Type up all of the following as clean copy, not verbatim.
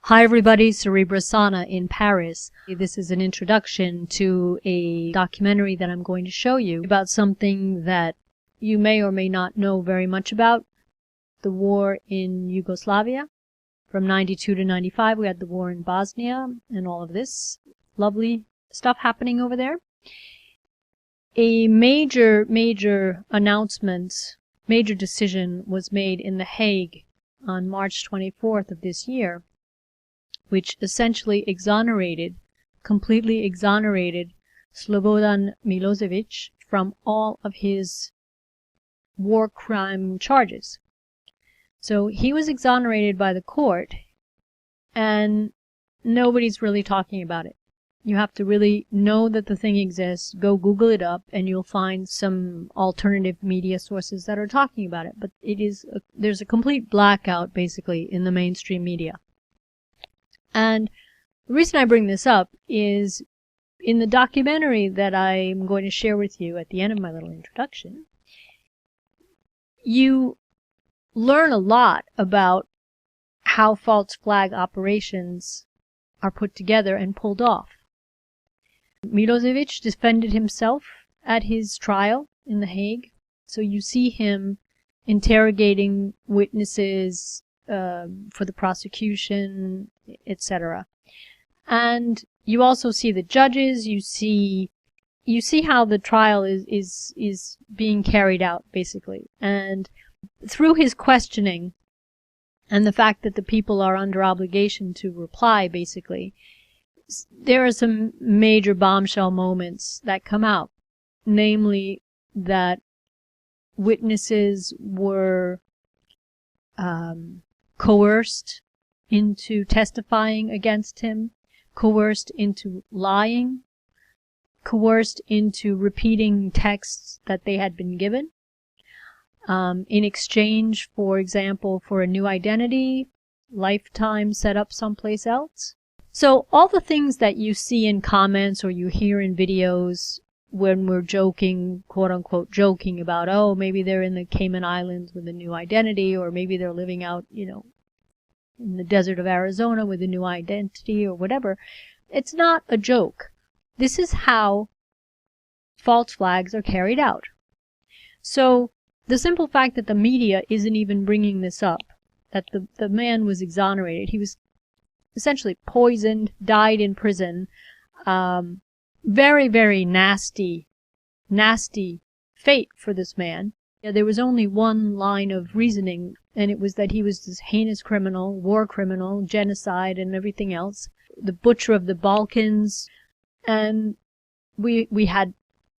Hi everybody, Cerebra Sana in Paris. This is an introduction to a documentary that I'm going to show you about something that you may or may not know very much about. The war in Yugoslavia. From 92 to 95 we had the war in Bosnia and all of this lovely stuff happening over there. A major announcement, major decision was made in The Hague on March 24th of this year, which essentially completely exonerated Slobodan Milosevic from all of his war crime charges. So he was exonerated by the court, and nobody's really talking about it. You have to really know that the thing exists, go Google it up, and you'll find some alternative media sources that are talking about it. But there's a complete blackout, basically, in the mainstream media. And the reason I bring this up is in the documentary that I'm going to share with you at the end of my little introduction, you learn a lot about how false flag operations are put together and pulled off. Milosevic defended himself at his trial in The Hague, so you see him interrogating witnesses for the prosecution, etc. And you also see the judges, you see how the trial is being carried out, basically. And through his questioning and the fact that the people are under obligation to reply, basically, there are some major bombshell moments that come out. Namely, that witnesses were coerced into testifying against him, coerced into lying, coerced into repeating texts that they had been given, in exchange, for example, for a new identity, lifetime set up someplace else. So all the things that you see in comments or you hear in videos when we're joking, quote-unquote joking about, oh, maybe they're in the Cayman Islands with a new identity, or maybe they're living out, in the desert of Arizona with a new identity or whatever. It's not a joke. This is how false flags are carried out. So the simple fact that the media isn't even bringing this up, that the man was exonerated, he was essentially poisoned, died in prison, very, very nasty fate for this man. There was only one line of reasoning, and it was that he was this heinous criminal, war criminal, genocide, and everything else, the butcher of the Balkans. And we had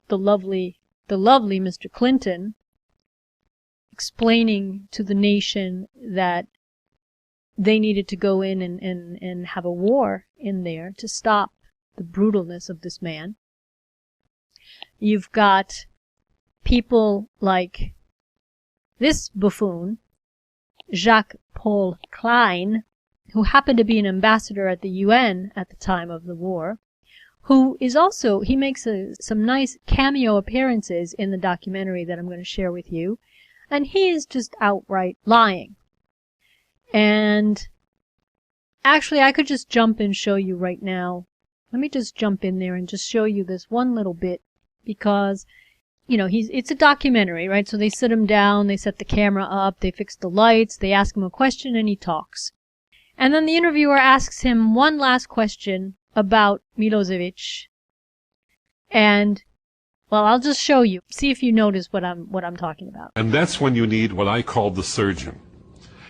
the lovely Mr. Clinton explaining to the nation that they needed to go in and have a war in there to stop the brutalness of this man. You've got people like this buffoon, Jacques-Paul Klein, who happened to be an ambassador at the UN at the time of the war, who is also, he makes some nice cameo appearances in the documentary that I'm going to share with you, and he is just outright lying. And actually, I could just jump and show you right now. Let me just jump in there and just show you this one little bit, because, it's a documentary, right? So they sit him down, they set the camera up, they fix the lights, they ask him a question, and he talks. And then the interviewer asks him one last question about Milosevic. And, well, I'll just show you. See if you notice what I'm talking about. And that's when you need what I call the surgeon.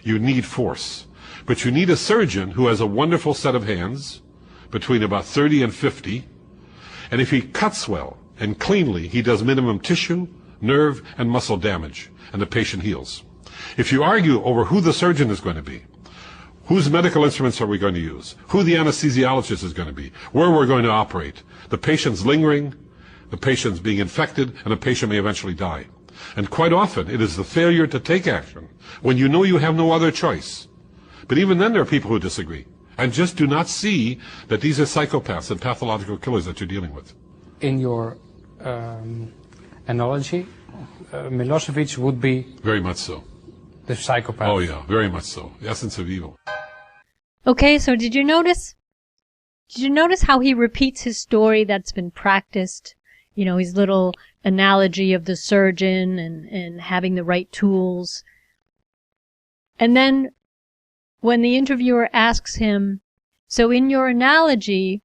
You need force. But you need a surgeon who has a wonderful set of hands, between about 30 and 50, and if he cuts well and cleanly, he does minimum tissue, nerve, and muscle damage, and the patient heals. If you argue over who the surgeon is going to be, whose medical instruments are we going to use, who the anesthesiologist is going to be, where we're going to operate, the patient's lingering, the patient's being infected, and the patient may eventually die. And quite often, it is the failure to take action when you know you have no other choice. But even then, there are people who disagree and just do not see that these are psychopaths and pathological killers that you're dealing with. In your analogy, Milosevic would be... Very much so. The psychopath. Oh yeah, very much so. The essence of evil. Okay, so did you notice? Did you notice how he repeats his story that's been practiced? You know, his little analogy of the surgeon and having the right tools. And then when the interviewer asks him, so in your analogy,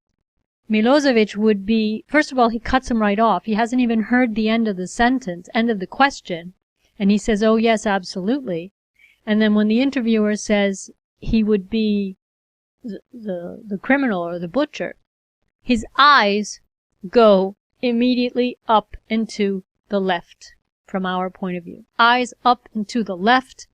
Milosevic would be, first of all, he cuts him right off. He hasn't even heard the end of the sentence, end of the question. And he says, oh yes, absolutely. And then when the interviewer says he would be the criminal or the butcher, his eyes go immediately up and to the left from our point of view. Eyes up and to the left,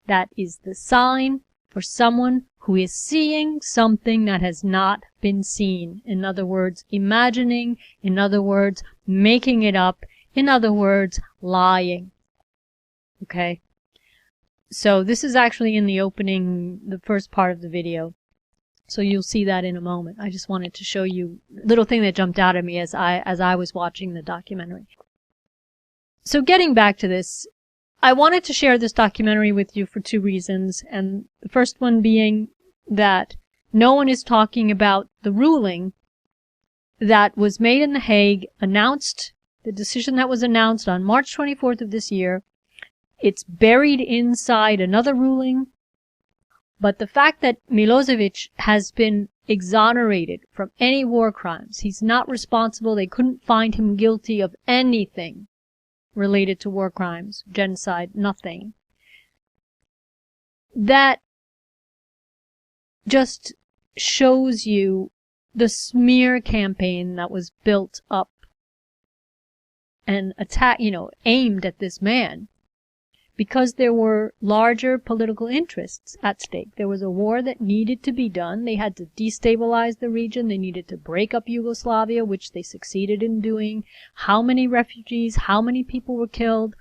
that is the sign for someone who is seeing something that has not been seen. In other words, imagining. In other words, making it up. In other words, lying. Okay? So this is actually in the opening, the first part of the video. So you'll see that in a moment. I just wanted to show you a little thing that jumped out at me as I was watching the documentary. So getting back to this, I wanted to share this documentary with you for two reasons, and the first one being that no one is talking about the ruling that was made in The Hague, announced, the decision that was announced on March 24th of this year. It's buried inside another ruling, but the fact that Milosevic has been exonerated from any war crimes, he's not responsible, they couldn't find him guilty of anything related to war crimes, genocide, nothing. That just shows you the smear campaign that was built up and aimed at this man, because there were larger political interests at stake. There was a war that needed to be done. They had to destabilize the region. They needed to break up Yugoslavia, which they succeeded in doing. How many refugees, how many people were killed,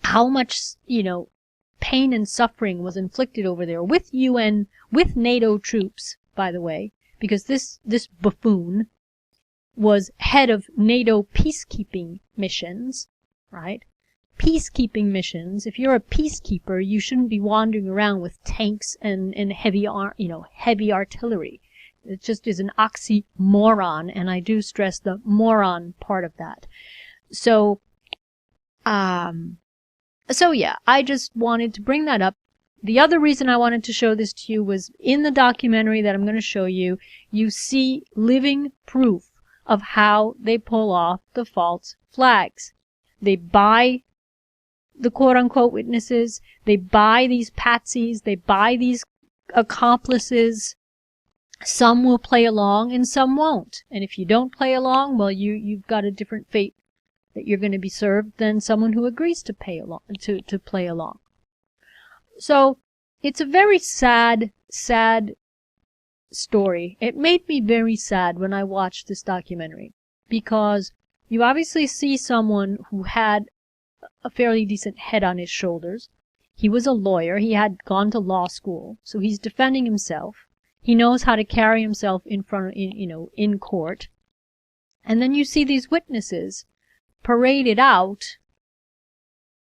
how much, pain and suffering was inflicted over there with UN, with NATO troops, by the way, because this buffoon was head of NATO peacekeeping missions, right? Peacekeeping missions. If you're a peacekeeper, you shouldn't be wandering around with tanks and heavy artillery. It just is an oxymoron, and I do stress the moron part of that. So yeah, I just wanted to bring that up. The other reason I wanted to show this to you was in the documentary that I'm going to show you, you see living proof of how they pull off the false flags. They buy the quote-unquote witnesses, they buy these patsies, they buy these accomplices. Some will play along and some won't. And if you don't play along, well, you've got a different fate that you're going to be served than someone who agrees to play along. So it's a very sad story. It made me very sad when I watched this documentary, because you obviously see someone who had a fairly decent head on his shoulders. He was a lawyer. He had gone to law school, so he's defending himself. He knows how to carry himself in court. And then you see these witnesses paraded out,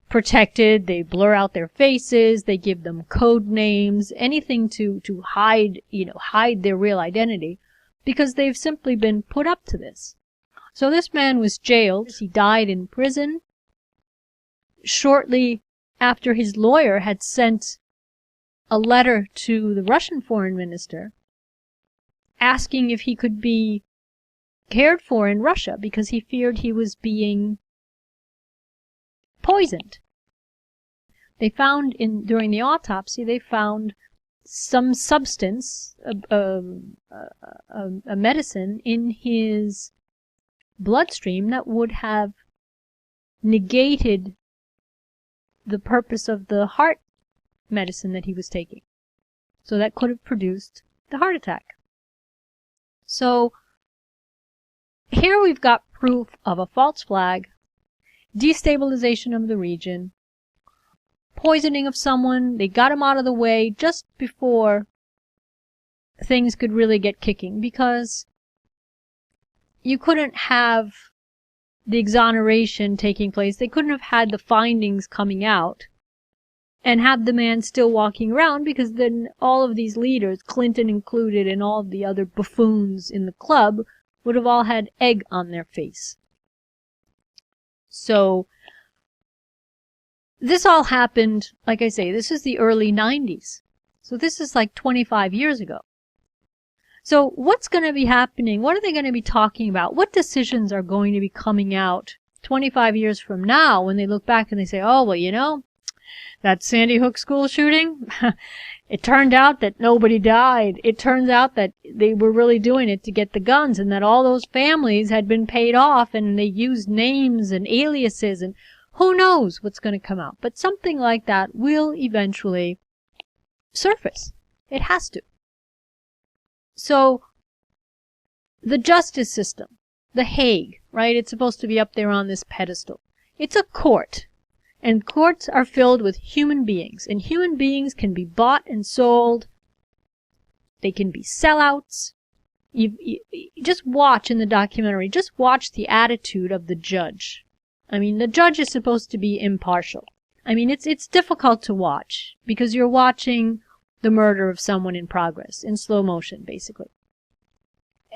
protected. They blur out their faces. They give them code names, anything to hide their real identity, because they've simply been put up to this. So this man was jailed. He died in prison shortly after his lawyer had sent a letter to the Russian foreign minister asking if he could be cared for in Russia, because he feared he was being poisoned. They found during the autopsy, they found some substance, a medicine in his bloodstream that would have negated the purpose of the heart medicine that he was taking. So that could have produced the heart attack. So here we've got proof of a false flag, destabilization of the region, poisoning of someone. They got him out of the way just before things could really get kicking, because you couldn't have the exoneration taking place. They couldn't have had the findings coming out and have the man still walking around, because then all of these leaders, Clinton included and all of the other buffoons in the club, would have all had egg on their face. So this all happened, like I say, this is the early 90s. So this is like 25 years ago. So what's going to be happening? What are they going to be talking about? What decisions are going to be coming out 25 years from now when they look back and they say, oh, well, you know, that Sandy Hook school shooting, it turned out that nobody died. It turns out that they were really doing it to get the guns, and that all those families had been paid off, and they used names and aliases, and who knows what's going to come out. But something like that will eventually surface. It has to. So the justice system, The Hague, right? It's supposed to be up there on this pedestal. It's a court. And courts are filled with human beings. And human beings can be bought and sold. They can be sellouts. You just watch in the documentary, just watch the attitude of the judge. I mean, the judge is supposed to be impartial. I mean, it's difficult to watch because you're watching the murder of someone in progress, in slow motion, basically.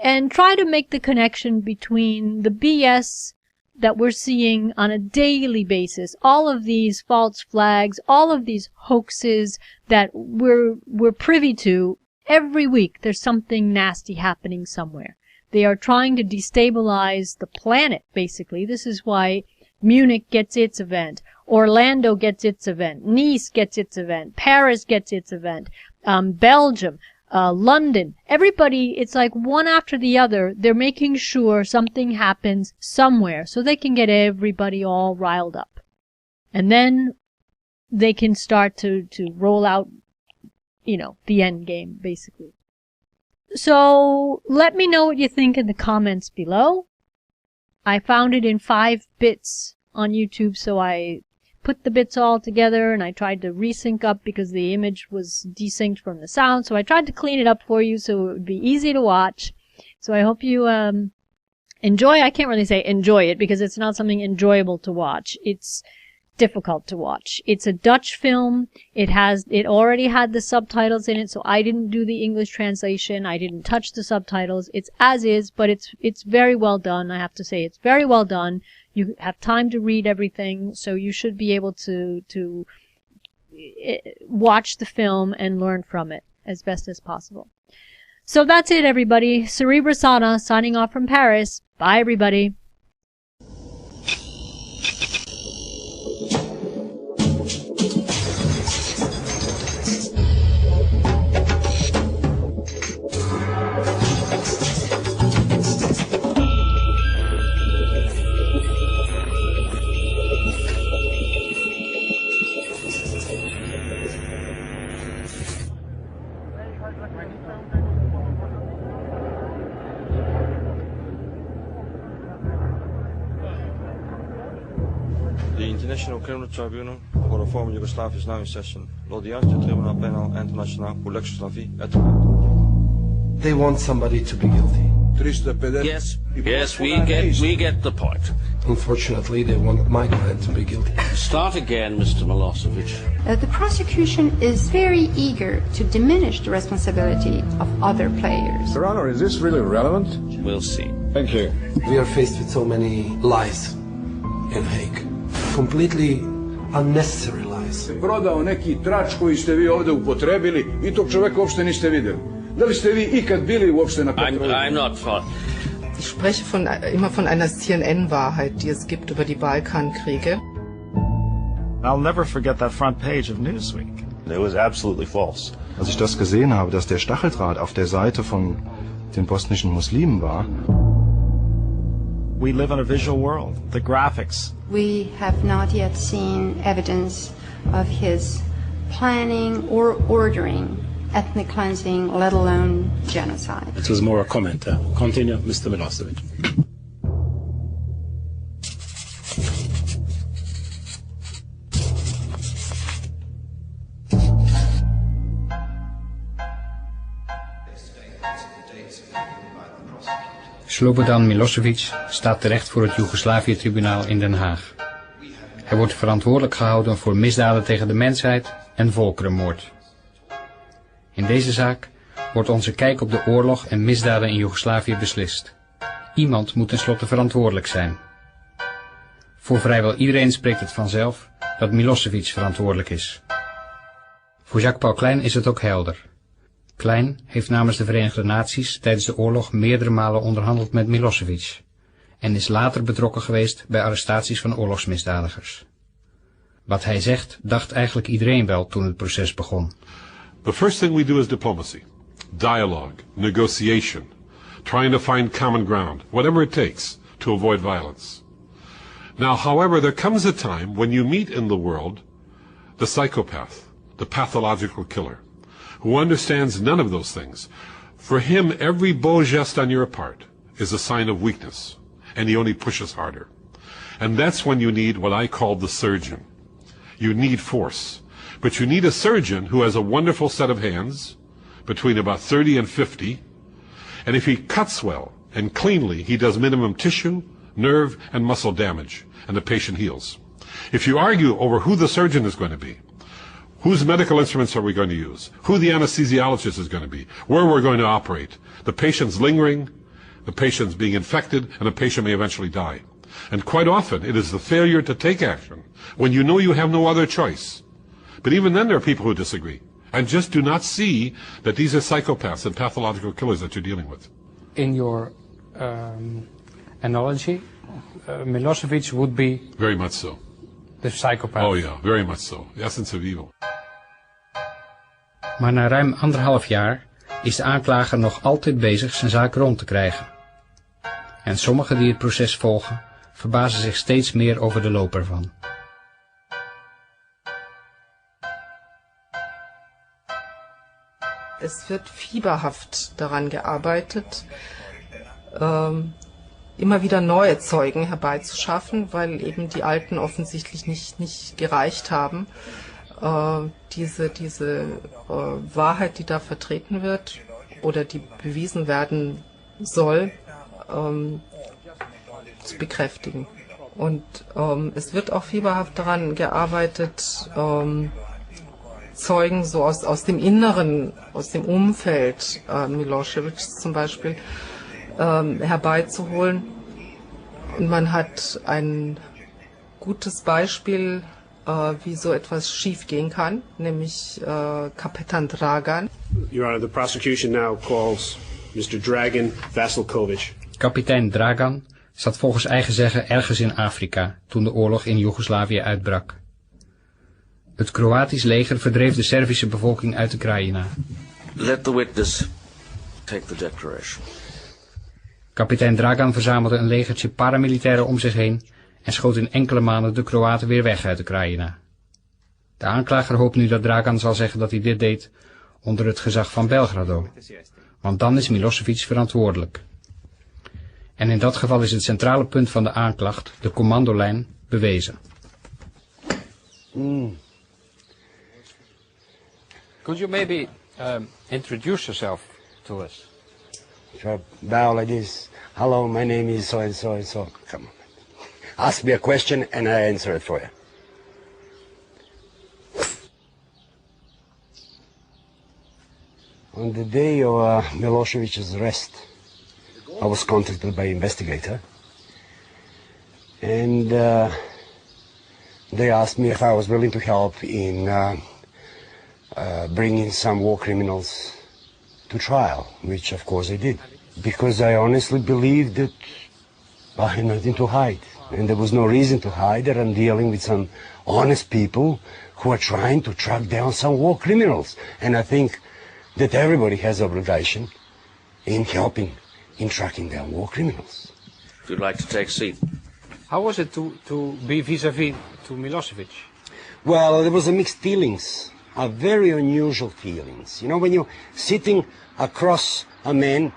And try to make the connection between the BS that we're seeing on a daily basis, all of these false flags, all of these hoaxes that we're privy to. Every week there's something nasty happening somewhere. They are trying to destabilize the planet, basically. This is why Munich gets its event, Orlando gets its event, Nice gets its event, Paris gets its event, Belgium, London, everybody, it's like one after the other. They're making sure something happens somewhere so they can get everybody all riled up. And then they can start to roll out, you know, the end game, basically. So let me know what you think in the comments below. I found it in 5 bits on YouTube, so I put the bits all together, and I tried to resync up because the image was desynced from the sound, so I tried to clean it up for you so it would be easy to watch. So I hope you enjoy. I can't really say enjoy it because it's not something enjoyable to watch. It's difficult to watch. It's a Dutch film. It already had the subtitles in it, so I didn't do the English translation. I didn't touch the subtitles. It's as is, but it's very well done. I have to say it's very well done. You have time to read everything, so you should be able to watch the film and learn from it as best as possible. So that's it, everybody. Cerebra Sana signing off from Paris. Bye, everybody. The International Criminal Tribunal for the former Yugoslavia is now in session. L'audience du Tribunal Penal International pour l'ex-Yougoslavie est ouverte. They want somebody to be guilty. Yes, we get the point. Unfortunately, they want my client to be guilty. Start again, Mr. Milosevic. The prosecution is very eager to diminish the responsibility of other players. Your Honor, is this really relevant? We'll see. Thank you. We are faced with so many lies in Hague. Completely unnecessary lies. Prodao neki trač koji ste vi ovdje upotrebili i tog čoveka uopšte niste vidjeli. Da li ste vi ikad bili uopšte na kontroli? I'm not for. Ich spreche immer von einer CNN-Wahrheit, die es gibt über die Balkankriege. I'll never forget that front page of Newsweek. It was absolutely false. Als ich das gesehen habe, dass der Stacheldraht auf der Seite von den bosnischen Muslimen war. We live in a visual world. The graphics. We have not yet seen evidence of his planning or ordering ethnic cleansing, let alone genocide. It was more a comment. Continue, Mr. Milosevic. Slobodan Milosevic staat terecht voor het Joegoslavië-tribunaal in Den Haag. Hij wordt verantwoordelijk gehouden voor misdaden tegen de mensheid en volkerenmoord. In deze zaak wordt onze kijk op de oorlog en misdaden in Joegoslavië beslist. Iemand moet tenslotte verantwoordelijk zijn. Voor vrijwel iedereen spreekt het vanzelf dat Milosevic verantwoordelijk is. Voor Jacques-Paul Klein is het ook helder. Klein heeft namens de Verenigde Naties tijdens de oorlog meerdere malen onderhandeld met Milosevic en is later betrokken geweest bij arrestaties van oorlogsmisdadigers. Wat hij zegt, dacht eigenlijk iedereen wel toen het proces begon. The first thing we do is diplomacy, dialogue, negotiation, trying to find common ground, whatever it takes to avoid violence. Now, however, there comes a time when you meet in the world the psychopath, the pathological killer, who understands none of those things. For him, every beau geste on your part is a sign of weakness, and he only pushes harder. And that's when you need what I call the surgeon. You need force, but you need a surgeon who has a wonderful set of hands, between about 30 and 50, and if he cuts well and cleanly, he does minimum tissue, nerve, and muscle damage, and the patient heals. If you argue over who the surgeon is going to be, whose medical instruments are we going to use, who the anesthesiologist is going to be, where we're going to operate, the patient's lingering, the patient's being infected, and the patient may eventually die. And quite often, it is the failure to take action when you know you have no other choice. But even then, there are people who disagree and just do not see that these are psychopaths and pathological killers that you're dealing with. In your analogy, Milosevic would be... Very much so. The psychopath. Oh yeah, very much so. The essence of evil. Maar na ruim 1,5 jaar is de aanklager nog altijd bezig zijn zaak rond te krijgen. En sommigen die het proces volgen, verbazen zich steeds meer over de loop ervan. Es wird fieberhaft daran gearbeitet, immer wieder neue Zeugen herbeizuschaffen, weil eben die alten offensichtlich nicht gereicht haben. Diese Wahrheit, die da vertreten wird oder die bewiesen werden soll, zu bekräftigen. Und es wird auch fieberhaft daran gearbeitet, Zeugen so aus dem Inneren, aus dem Umfeld Milosevic zum Beispiel herbeizuholen. Und man hat ein gutes Beispiel, wie so etwas schief gehen kann, nämlich Kapitan Dragan. Your Honor, the prosecution now calls Mr. Dragan Vasilkovic. Kapitein Dragan zat volgens eigen zeggen ergens in Afrika toen de oorlog in Joegoslavië uitbrak. Het Kroatisch leger verdreef de Servische bevolking uit de Krajina. Let the witness take the declaration. Kapitein Dragan verzamelde een legertje paramilitairen om zich heen en schoot in enkele maanden de Kroaten weer weg uit de Krajina. De aanklager hoopt nu dat Dragan zal zeggen dat hij dit deed onder het gezag van Belgrado, want dan is Milosevic verantwoordelijk. En in dat geval is het centrale punt van de aanklacht, de commandolijn, bewezen. Could you maybe introduce yourself to us? Sure, bow like this. Hello, my name is so and so and so. Come on. Ask me a question and I answer it for you. On the day of Milosevic's arrest, I was contacted by an investigator, and they asked me if I was willing to help in bringing some war criminals to trial, which of course I did, because I honestly believed that I had nothing to hide, and there was no reason to hide that I'm dealing with some honest people who are trying to track down some war criminals, and I think that everybody has obligation in helping in tracking down war criminals. If you'd like to take a seat. How was it to be vis-à-vis to Milosevic? Well, there was a mixed feelings, a very unusual feelings. You know, when you're sitting across a man,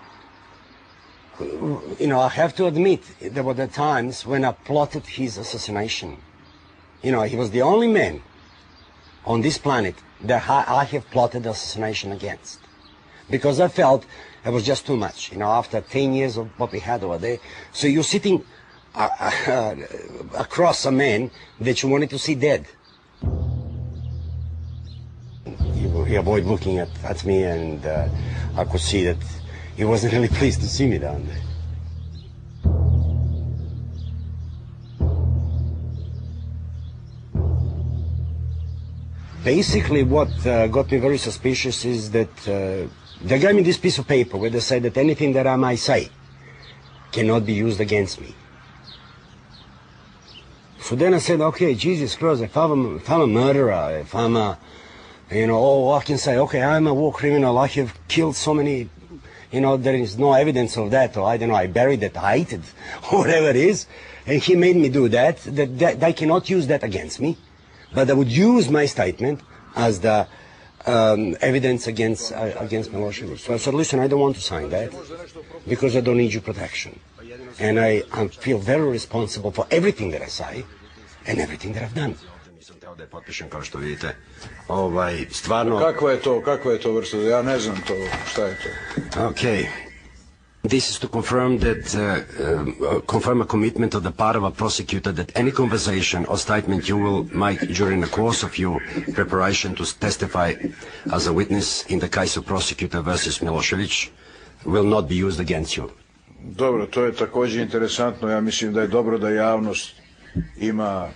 you know, I have to admit, there were the times when I plotted his assassination. You know, he was the only man on this planet that I have plotted assassination against. Because I felt it was just too much, you know, after 10 years of what we had over there. So you're sitting across a man that you wanted to see dead. He avoided looking at me, and I could see that he wasn't really pleased to see me down there. Basically, what got me very suspicious is that they gave me this piece of paper where they said that anything that I might say cannot be used against me. So then I said, okay, Jesus Christ, if I'm a murderer, if I'm a, I can say, okay, I'm a war criminal, I have killed so many, there is no evidence of that, or I don't know, I buried it, I ate it, or whatever it is, and he made me do that they cannot use that against me. But I would use my statement as the evidence against Milosevic. So I said, listen, I don't want to sign that because I don't need your protection. And I feel very responsible for everything that I say and everything that I've done. Kakva je to vrsta? Ja ne znam to, šta je to? Okay. This is to confirm that, confirm a commitment of the part of a prosecutor that any conversation or statement you will make during the course of your preparation to testify as a witness in the case of prosecutor versus Milosevic will not be used against you. Dobro, to je također interesantno. Ja mislim da je dobro da javnost ima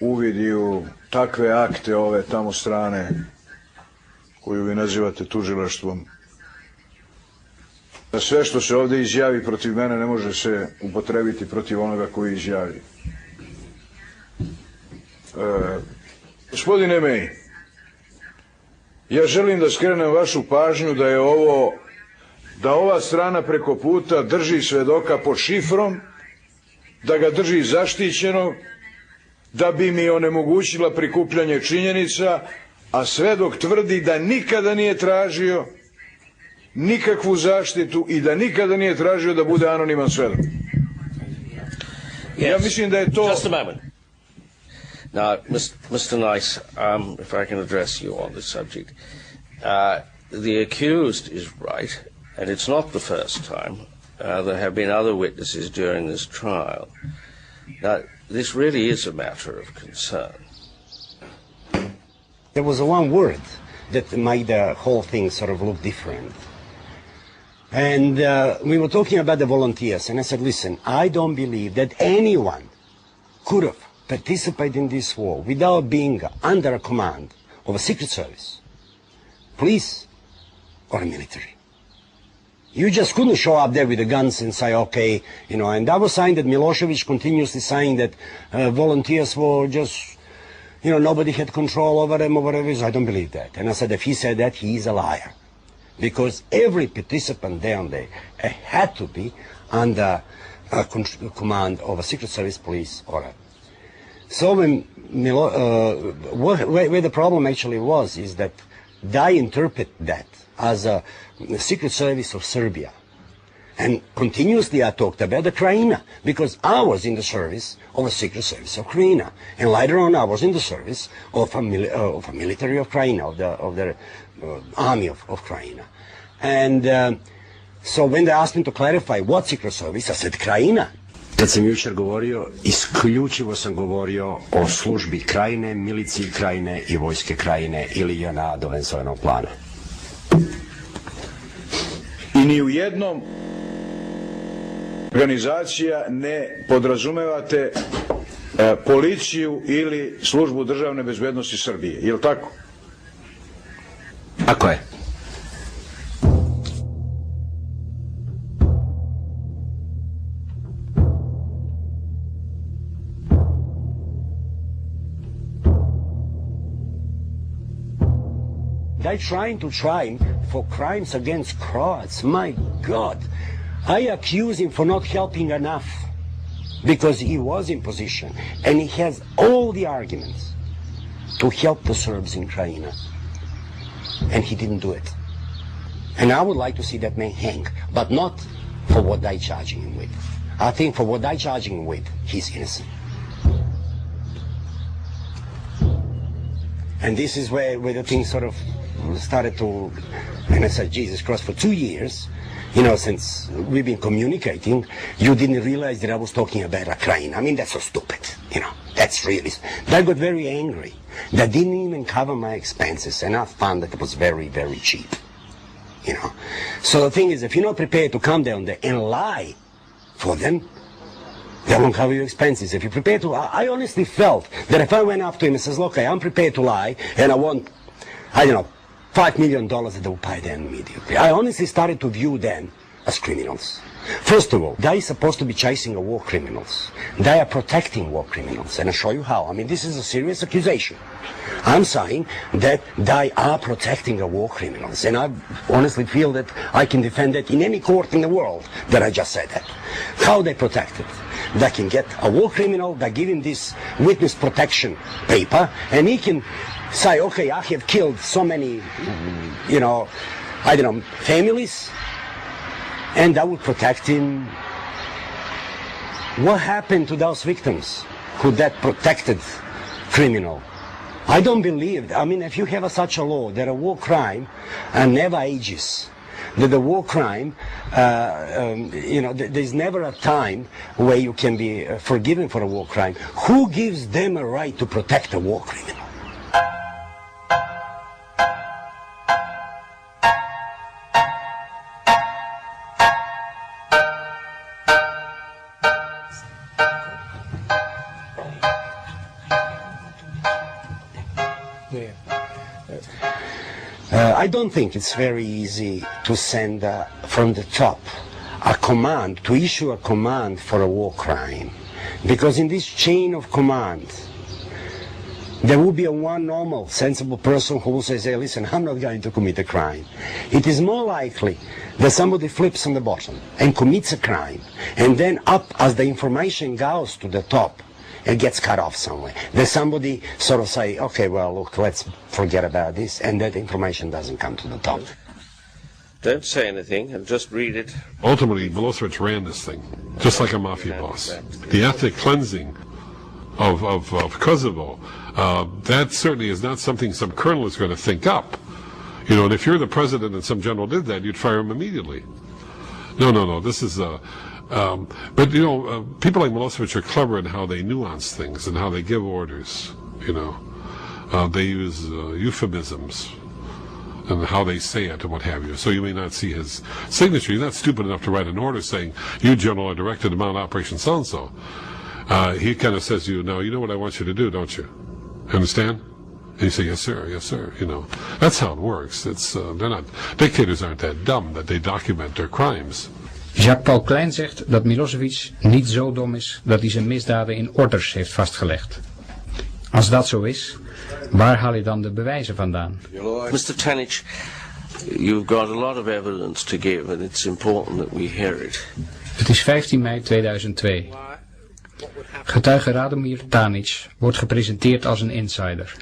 uvid i u takve akte ove tamo strane koju vi nazivate tužilaštvom. Da sve što se ovdje izjavi protiv mene ne može se upotrebiti protiv onoga koji izjavi. Gospodine May, ja želim da skrenem vašu pažnju da je da ova strana preko puta drži svedoka pod šifrom, da ga drži zaštićeno, da bi mi onemogućila prikupljanje činjenica, a svedok tvrdi da nikada nije tražio nikakvu zaštitu i da nikada nije tražio da bude anoniman svedok. Ja mislim da je to... Just a moment. Now, Mr. Nice, if I can address you on this subject, the accused is right, and it's not the first time. There have been other witnesses during this trial. Now, this really is a matter of concern. There was one word that made the whole thing sort of look different. And we were talking about the volunteers, and I said, listen, I don't believe that anyone could have participated in this war without being under a command of a secret service, police, or a military. You just couldn't show up there with the guns and say, okay, and I was saying that Milosevic continuously saying that volunteers were just, nobody had control over them or whatever it is. I don't believe that. And I said, if he said that, he is a liar. Because every participant down there had to be under command of a secret service, police, or a... So when where the problem actually was is that they interpret that as a secret service of Serbia. And continuously I talked about the Krajina, because I was in the service of a secret service of Krajina. And later on I was in the service of a military of Krajina, of the army of Krajina. And so when they asked me to clarify what secret service, I said Krajina. Kad sam jučer govorio, isključivo sam govorio o službi Krajine, miliciji Krajine i vojske Krajine ili JNA do Venezuelanog plana. I ni u jednom organizacija ne podrazumevate policiju ili službu državne bezbednosti Srbije, je li tako? Tako je. They're trying to try him for crimes against Croats. My God. I accuse him for not helping enough because he was in position and he has all the arguments to help the Serbs in Krajina. And he didn't do it. And I would like to see that man hang, but not for what they're charging him with. I think for what they're charging him with, he's innocent. And this is where the thing sort of started to, and I said, Jesus Christ, for 2 years, you know, since we've been communicating, you didn't realize that I was talking about Ukraine. I mean, that's so stupid, you know, that's really, I got very angry. That didn't even cover my expenses, and I found that it was very, very cheap, you know. So the thing is, if you're not prepared to come down there and lie for them, they won't cover your expenses. If you're prepared to, I honestly felt that if I went up to him and says, look, I'm prepared to lie, and I want, I don't know, $5 million, that they will pay them immediately. I honestly started to view them as criminals. First of all, they are supposed to be chasing war criminals. They are protecting war criminals, and I'll show you how. I mean, this is a serious accusation. I'm saying that they are protecting war criminals, and I honestly feel that I can defend it in any court in the world that I just said that. How they protect it? They can get a war criminal, they give him this witness protection paper, and he can say, okay, I have killed so many, you know, I don't know, families, and I will protect him. What happened to those victims who that protected criminal? I don't believe, I mean, if you have such a law that a war crime never ages, that the war crime, you know, there's never a time where you can be forgiven for a war crime. Who gives them a right to protect a war criminal? I don't think it's very easy to send from the top a command, to issue a command for a war crime. Because in this chain of command, there will be a one normal, sensible person who will say, hey, listen, I'm not going to commit a crime. It is more likely that somebody flips on the bottom and commits a crime, and then up as the information goes to the top, it gets cut off somewhere. There's somebody sort of say, okay, well, look, let's forget about this, and that information doesn't come to the top. Don't say anything and just read it. Ultimately, Milosevic ran this thing, just like a mafia boss. The ethnic cleansing of Kosovo, that certainly is not something some colonel is going to think up. You know, and if you're the president and some general did that, you'd fire him immediately. No, this is but, you know, people like Milosevic are clever in how they nuance things and how they give orders, you know. They use euphemisms and how they say it and what have you. So you may not see his signature. He's not stupid enough to write an order saying, you, General, are directed to mount Operation so-and-so. He kind of says to you, now, you know what I want you to do, don't you? Understand? And you say, yes, sir, you know. That's how it works. It's, they're not, dictators aren't that dumb that they document their crimes. Jacques-Paul Klein zegt dat Milosevic niet zo dom is dat hij zijn misdaden in orders heeft vastgelegd. Als dat zo is, waar haal je dan de bewijzen vandaan? Mr. Tanic, you've got a lot of evidence to give and it's important that we hear it. Het is 15 mei 2002. Getuige Radomir Tanic wordt gepresenteerd als een insider.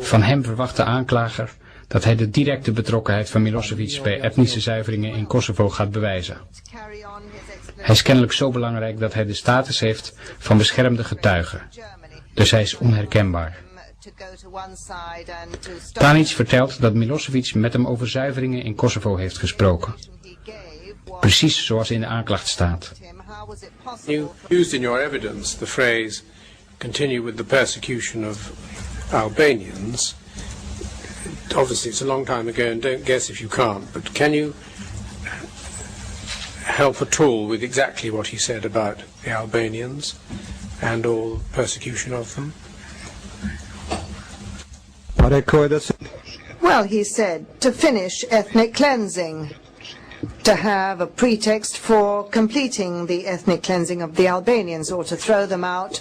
Van hem verwacht de aanklager dat hij de directe betrokkenheid van Milosevic bij etnische zuiveringen in Kosovo gaat bewijzen. Hij is kennelijk zo belangrijk dat hij de status heeft van beschermde getuige. Dus hij is onherkenbaar. Tanic vertelt dat Milosevic met hem over zuiveringen in Kosovo heeft gesproken. Precies zoals in de aanklacht staat. You used in your evidence the phrase, continue with the persecution of Albanians. Obviously it's a long time ago and don't guess if you can't, but can you help at all with exactly what he said about the Albanians and all persecution of them? Well, he said to finish ethnic cleansing, to have a pretext for completing the ethnic cleansing of the Albanians or to throw them out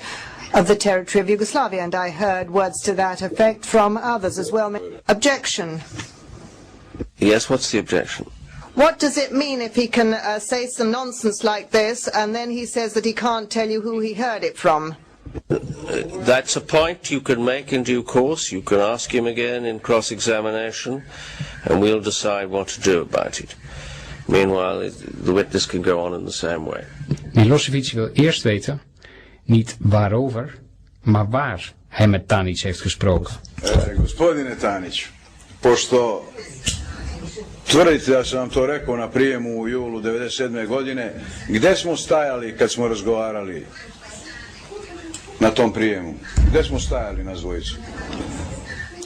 of the territory of Yugoslavia, and I heard words to that effect from others as well. Objection. Yes, what's the objection? What does it mean if he can say some nonsense like this and then he says that he can't tell you who he heard it from? That's a point you can make in due course. You can ask him again in cross-examination and we'll decide what to do about it. Meanwhile, the witness can go on in the same way. Milosevic wil eerst weten, niet waarover, maar waar hij met Tanic heeft gesproken. Gospodine Tanic, pošto tvrdite da sam vam to rekao na prijemu u julu 1997. godine, gde smo stajali kad smo razgovarali na tom prijemu? Gde smo stajali nas dvojicu?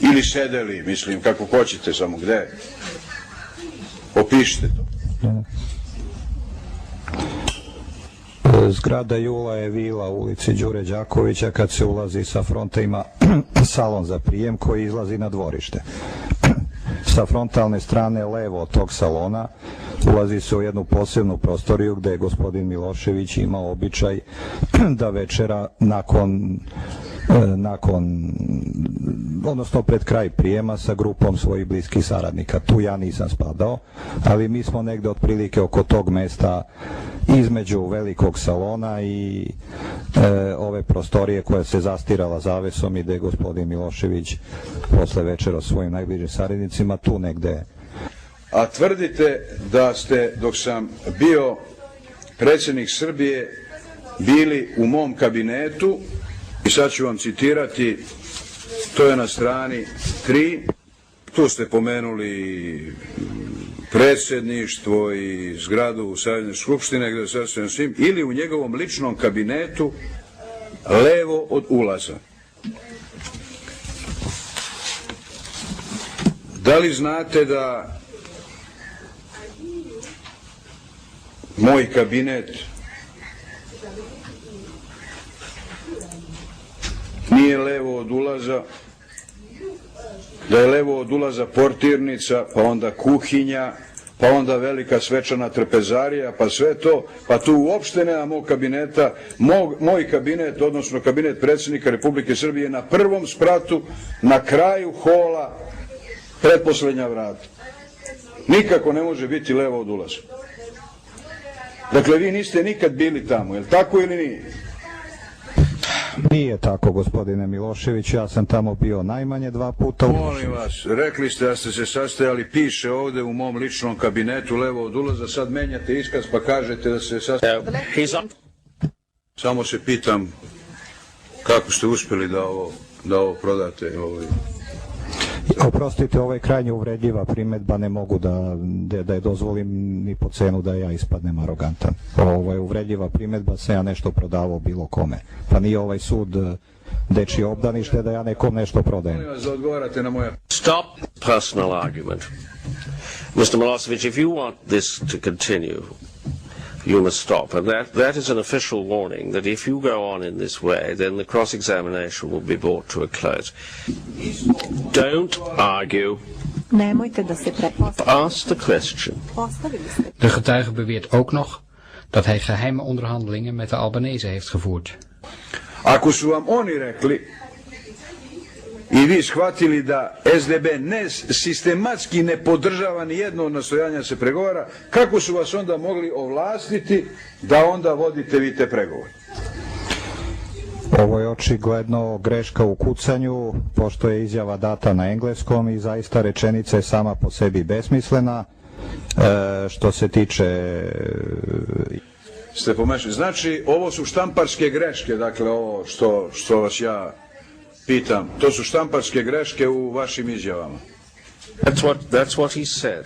Ili sedeli, mislim, kako hoćete, samo gde? Opišite to. Zgrada Jula je vila u ulici Đure Đakovića. Kad se ulazi sa fronta ima salon za prijem koji izlazi na dvorište. Sa frontalne strane levo od tog salona ulazi se u jednu posebnu prostoriju gde je gospodin Milošević imao običaj da večera odnosno pred kraj prijema sa grupom svojih bliskih saradnika. Tu ja nisam spadao, ali mi smo negde otprilike oko tog mesta između velikog salona i ove prostorije koja se zastirala zavesom i gde je gospodin Milošević posle večera svojim najbližim saradnicima tu negde. A tvrdite da ste, dok sam bio predsjednik Srbije, bili u mom kabinetu, i sad ću vam citirati, to je na strani 3, tu ste pomenuli predsjedništvo i zgradu Savezne skupštine gdje se sasvim svim, ili u njegovom ličnom kabinetu levo od ulaza. Da li znate da moj kabinet nije levo od ulaza, da je levo od ulaza portirnica, pa onda kuhinja, pa onda velika svečana trpezarija, pa sve to, pa tu uopšte nema mog kabineta. Moj kabinet, odnosno kabinet predsjednika Republike Srbije, na prvom spratu, na kraju hola, pretposlednja vrata. Nikako ne može biti levo od ulaza. Dakle, vi niste nikad bili tamo, je li tako ili nije? Nije tako, gospodine Milošević, ja sam tamo bio najmanje 2 puta. Molim vas, rekli ste da ste se sastajali, piše ovde u mom ličnom kabinetu levo od ulaza, sad menjate iskaz pa kažete da se sastajali. Samo se pitam kako ste uspjeli da ovo prodate. Oprostite, ovo je krajnje uvredljiva primedba, ne mogu da je dozvolim ni po cenu da ja ispadnem arogantan. Ovo je uvredljiva primedba, se ja nešto prodavao bilo kome. Pa nije ovaj sud dečije obdanište da ja nekom nešto prodajem. Molim vas da odgovarate na moja... Stop personal argument. Mr. Milosevic, if you want this to continue, you must stop. And that is an official warning that if you go on in this way, then the cross-examination will be brought to a close. Don't argue. Nemojte da se Ask the question. De getuige beweert ook nog dat hij geheime onderhandelingen met de Albanese heeft gevoerd. Ako su vam oni rekli i vi shvatili da SDB sistematski ne podržava ni jedno od nastojanja se pregovara, kako su vas onda mogli ovlastiti da onda vodite vi te pregovore? Ovo je očigledno greška u kucanju, pošto je izjava data na engleskom i zaista rečenica je sama po sebi besmislena. Što se tiče... Ste pomešali. Znači, ovo su štamparske greške, dakle ovo što vas ja pitam, to su štamparske greške u vašim izjavama. That's what he said.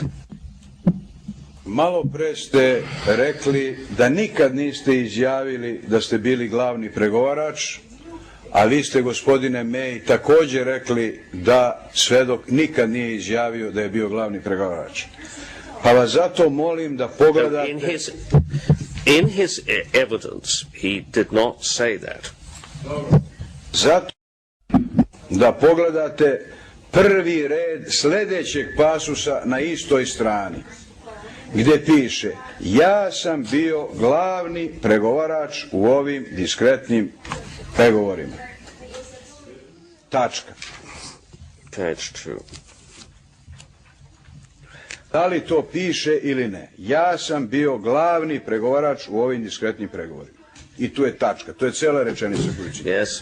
Malo pre ste rekli da nikad niste izjavili da ste bili glavni pregovarač, a vi ste, gospodine May, također rekli da svedok nikad nije izjavio da je bio glavni pregovarač. Pa vas zato molim da pogledate... In his evidence, he did not say that. Zato da pogledate prvi red sljedećeg pasusa na istoj strani, gdje piše: ja sam bio glavni pregovarač u ovim diskretnim pregovorima. Tačka. Page 2. Da li to piše ili ne? Ja sam bio glavni pregovarač u ovim diskretnim pregovorima. I tu je tačka. To je cijela rečenica koju čitam. Yes.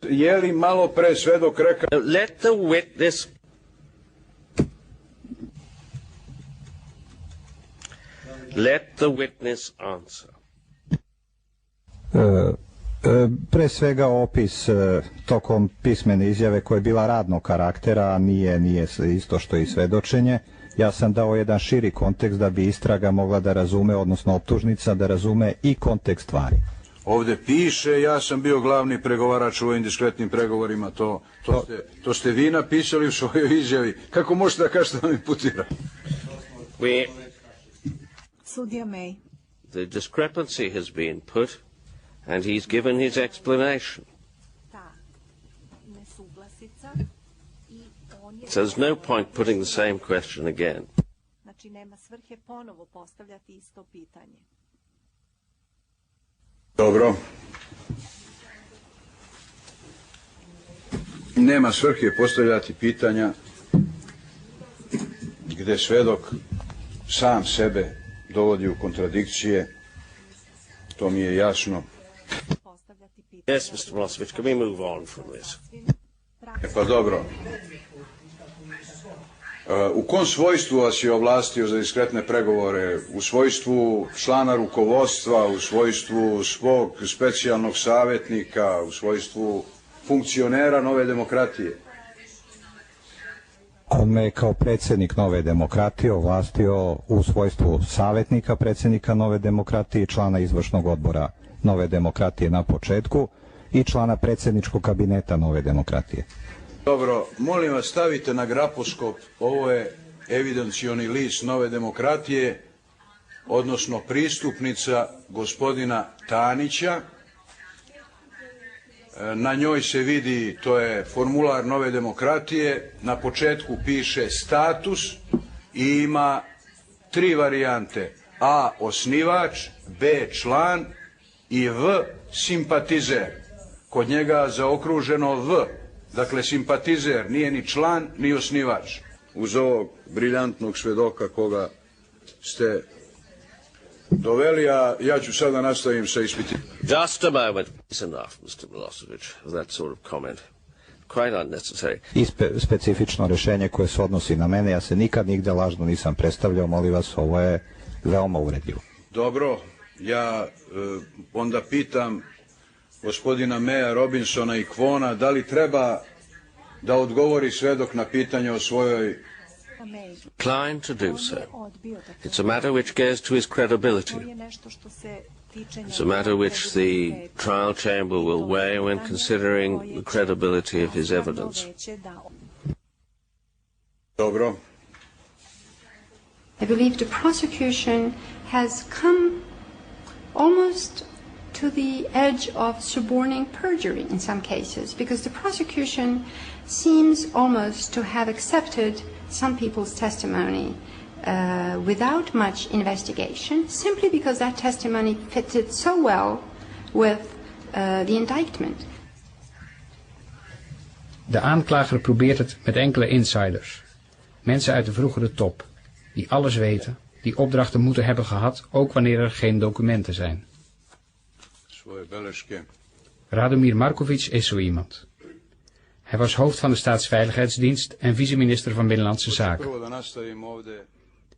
Je li malo pre svedok rekao... Let the witness... Let the witness answer. Pre svega opis tokom pismene izjave koja je bila radnog karaktera, a nije isto što i svedočenje. Ja sam dao jedan širi kontekst da bi istraga mogla da razume, odnosno optužnica da razume i kontekst stvari. Ovdje piše, ja sam bio glavni pregovarač u ovim diskretnim pregovorima, to ste vi napisali u svojoj izjavi. Kako možete da kažete da vam imputira? Sudija May. The discrepancy has been put and he's given his explanation. So there's no point putting the same question again. Znači nema svrhe ponovo postavljati isto pitanje. Dobro. Nema svrhe postavljati pitanja gdje svedok sam sebe dovodi u kontradikcije. To mi je jasno. Yes, Mr. Milosevic, can we move on from this? Pa dobro. U kom svojstvu vas je ovlastio za diskretne pregovore? U svojstvu člana rukovodstva, u svojstvu svog specijalnog savjetnika, u svojstvu funkcionera Nove demokratije? On me je kao predsjednik Nove demokratije ovlastio u svojstvu savjetnika predsjednika Nove demokratije i člana izvršnog odbora Nove demokratije na početku i člana predsjedničkog kabineta Nove demokratije. Dobro, molim vas stavite na grafoskop, ovo je evidencioni list Nove demokratije, odnosno pristupnica gospodina Tanića. Na njoj se vidi, to je formular Nove demokratije, na početku piše status i ima 3 varijante: A osnivač, B član i V simpatizer. Kod njega zaokruženo V. Dakle, simpatizer nije ni član, ni osnivač. Uz ovog briljantnog svedoka koga ste doveli, a ja ću sada nastavim sa ispitivanjem. Just a moment. It's enough, Mr. Milosevic, of that sort of comment. Quite unnecessary. I specifično rješenje koje se odnosi na mene, ja se nikad nigde lažno nisam predstavljao, molim vas, ovo je veoma uvredljivo. Dobro, ja onda pitam gospodina Maya, Robinsona i Kvona, da li treba da odgovori svedok na pitanje o svojoj... Inclined to do so. It's a matter which goes to his credibility. It's a matter which the trial chamber will weigh when considering the credibility of his evidence. Dobro. I believe the prosecution has come almost to the edge of suborning perjury in some cases, because the prosecution seems almost to have accepted some people's testimony without much investigation, simply because that testimony fitted so well with the indictment. De aanklager probeert het met enkele insiders. Mensen uit de vroegere top, die alles weten, die opdrachten moeten hebben gehad, ook wanneer er geen documenten zijn. Radomir Markovic is zo iemand. Hij was hoofd van de Staatsveiligheidsdienst en vice-minister van Binnenlandse Zaken.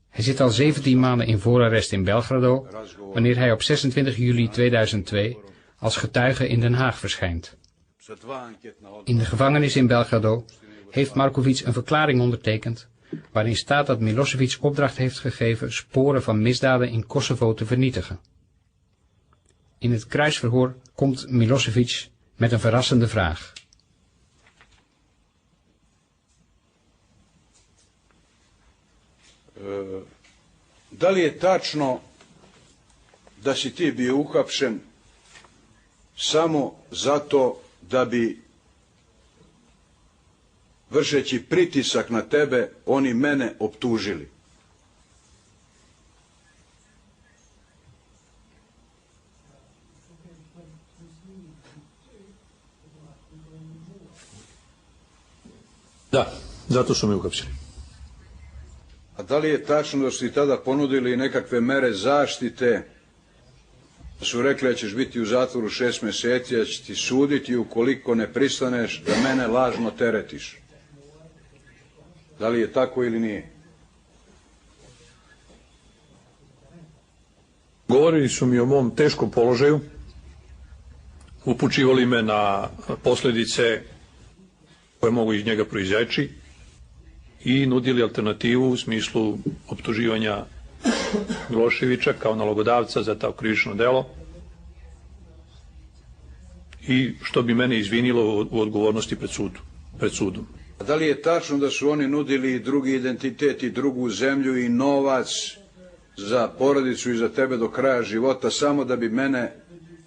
Hij zit al 17 maanden in voorarrest in Belgrado, wanneer hij op 26 juli 2002 als getuige in Den Haag verschijnt. In de gevangenis in Belgrado heeft Markovic een verklaring ondertekend, waarin staat dat Milosevic opdracht heeft gegeven sporen van misdaden in Kosovo te vernietigen. In het kruisverhoor komt Milosevic met een verrassende vraag. Da li je tačno da si ti bio uhapšen samo zato da bi, vršeći pritisak na tebe, oni mene optužili? Da, zato su me uhapsili. A da li je tačno da su ti tada ponudili nekakve mere zaštite? Da su rekli da ćeš biti u zatvoru 6 mjeseci, da će ti suditi ukoliko ne pristaneš da mene lažno teretiš. Da li je tako ili nije? Govorili su mi o mom teškom položaju, upućivali me na posljedice koje mogu iz njega proizaći i nudili alternativu u smislu optuživanja Miloševića kao nalogodavca za to krivično delo i što bi mene izvinilo u odgovornosti pred sudom. Da li je tačno da su oni nudili drugi identitet i drugu zemlju i novac za porodicu i za tebe do kraja života samo da bi mene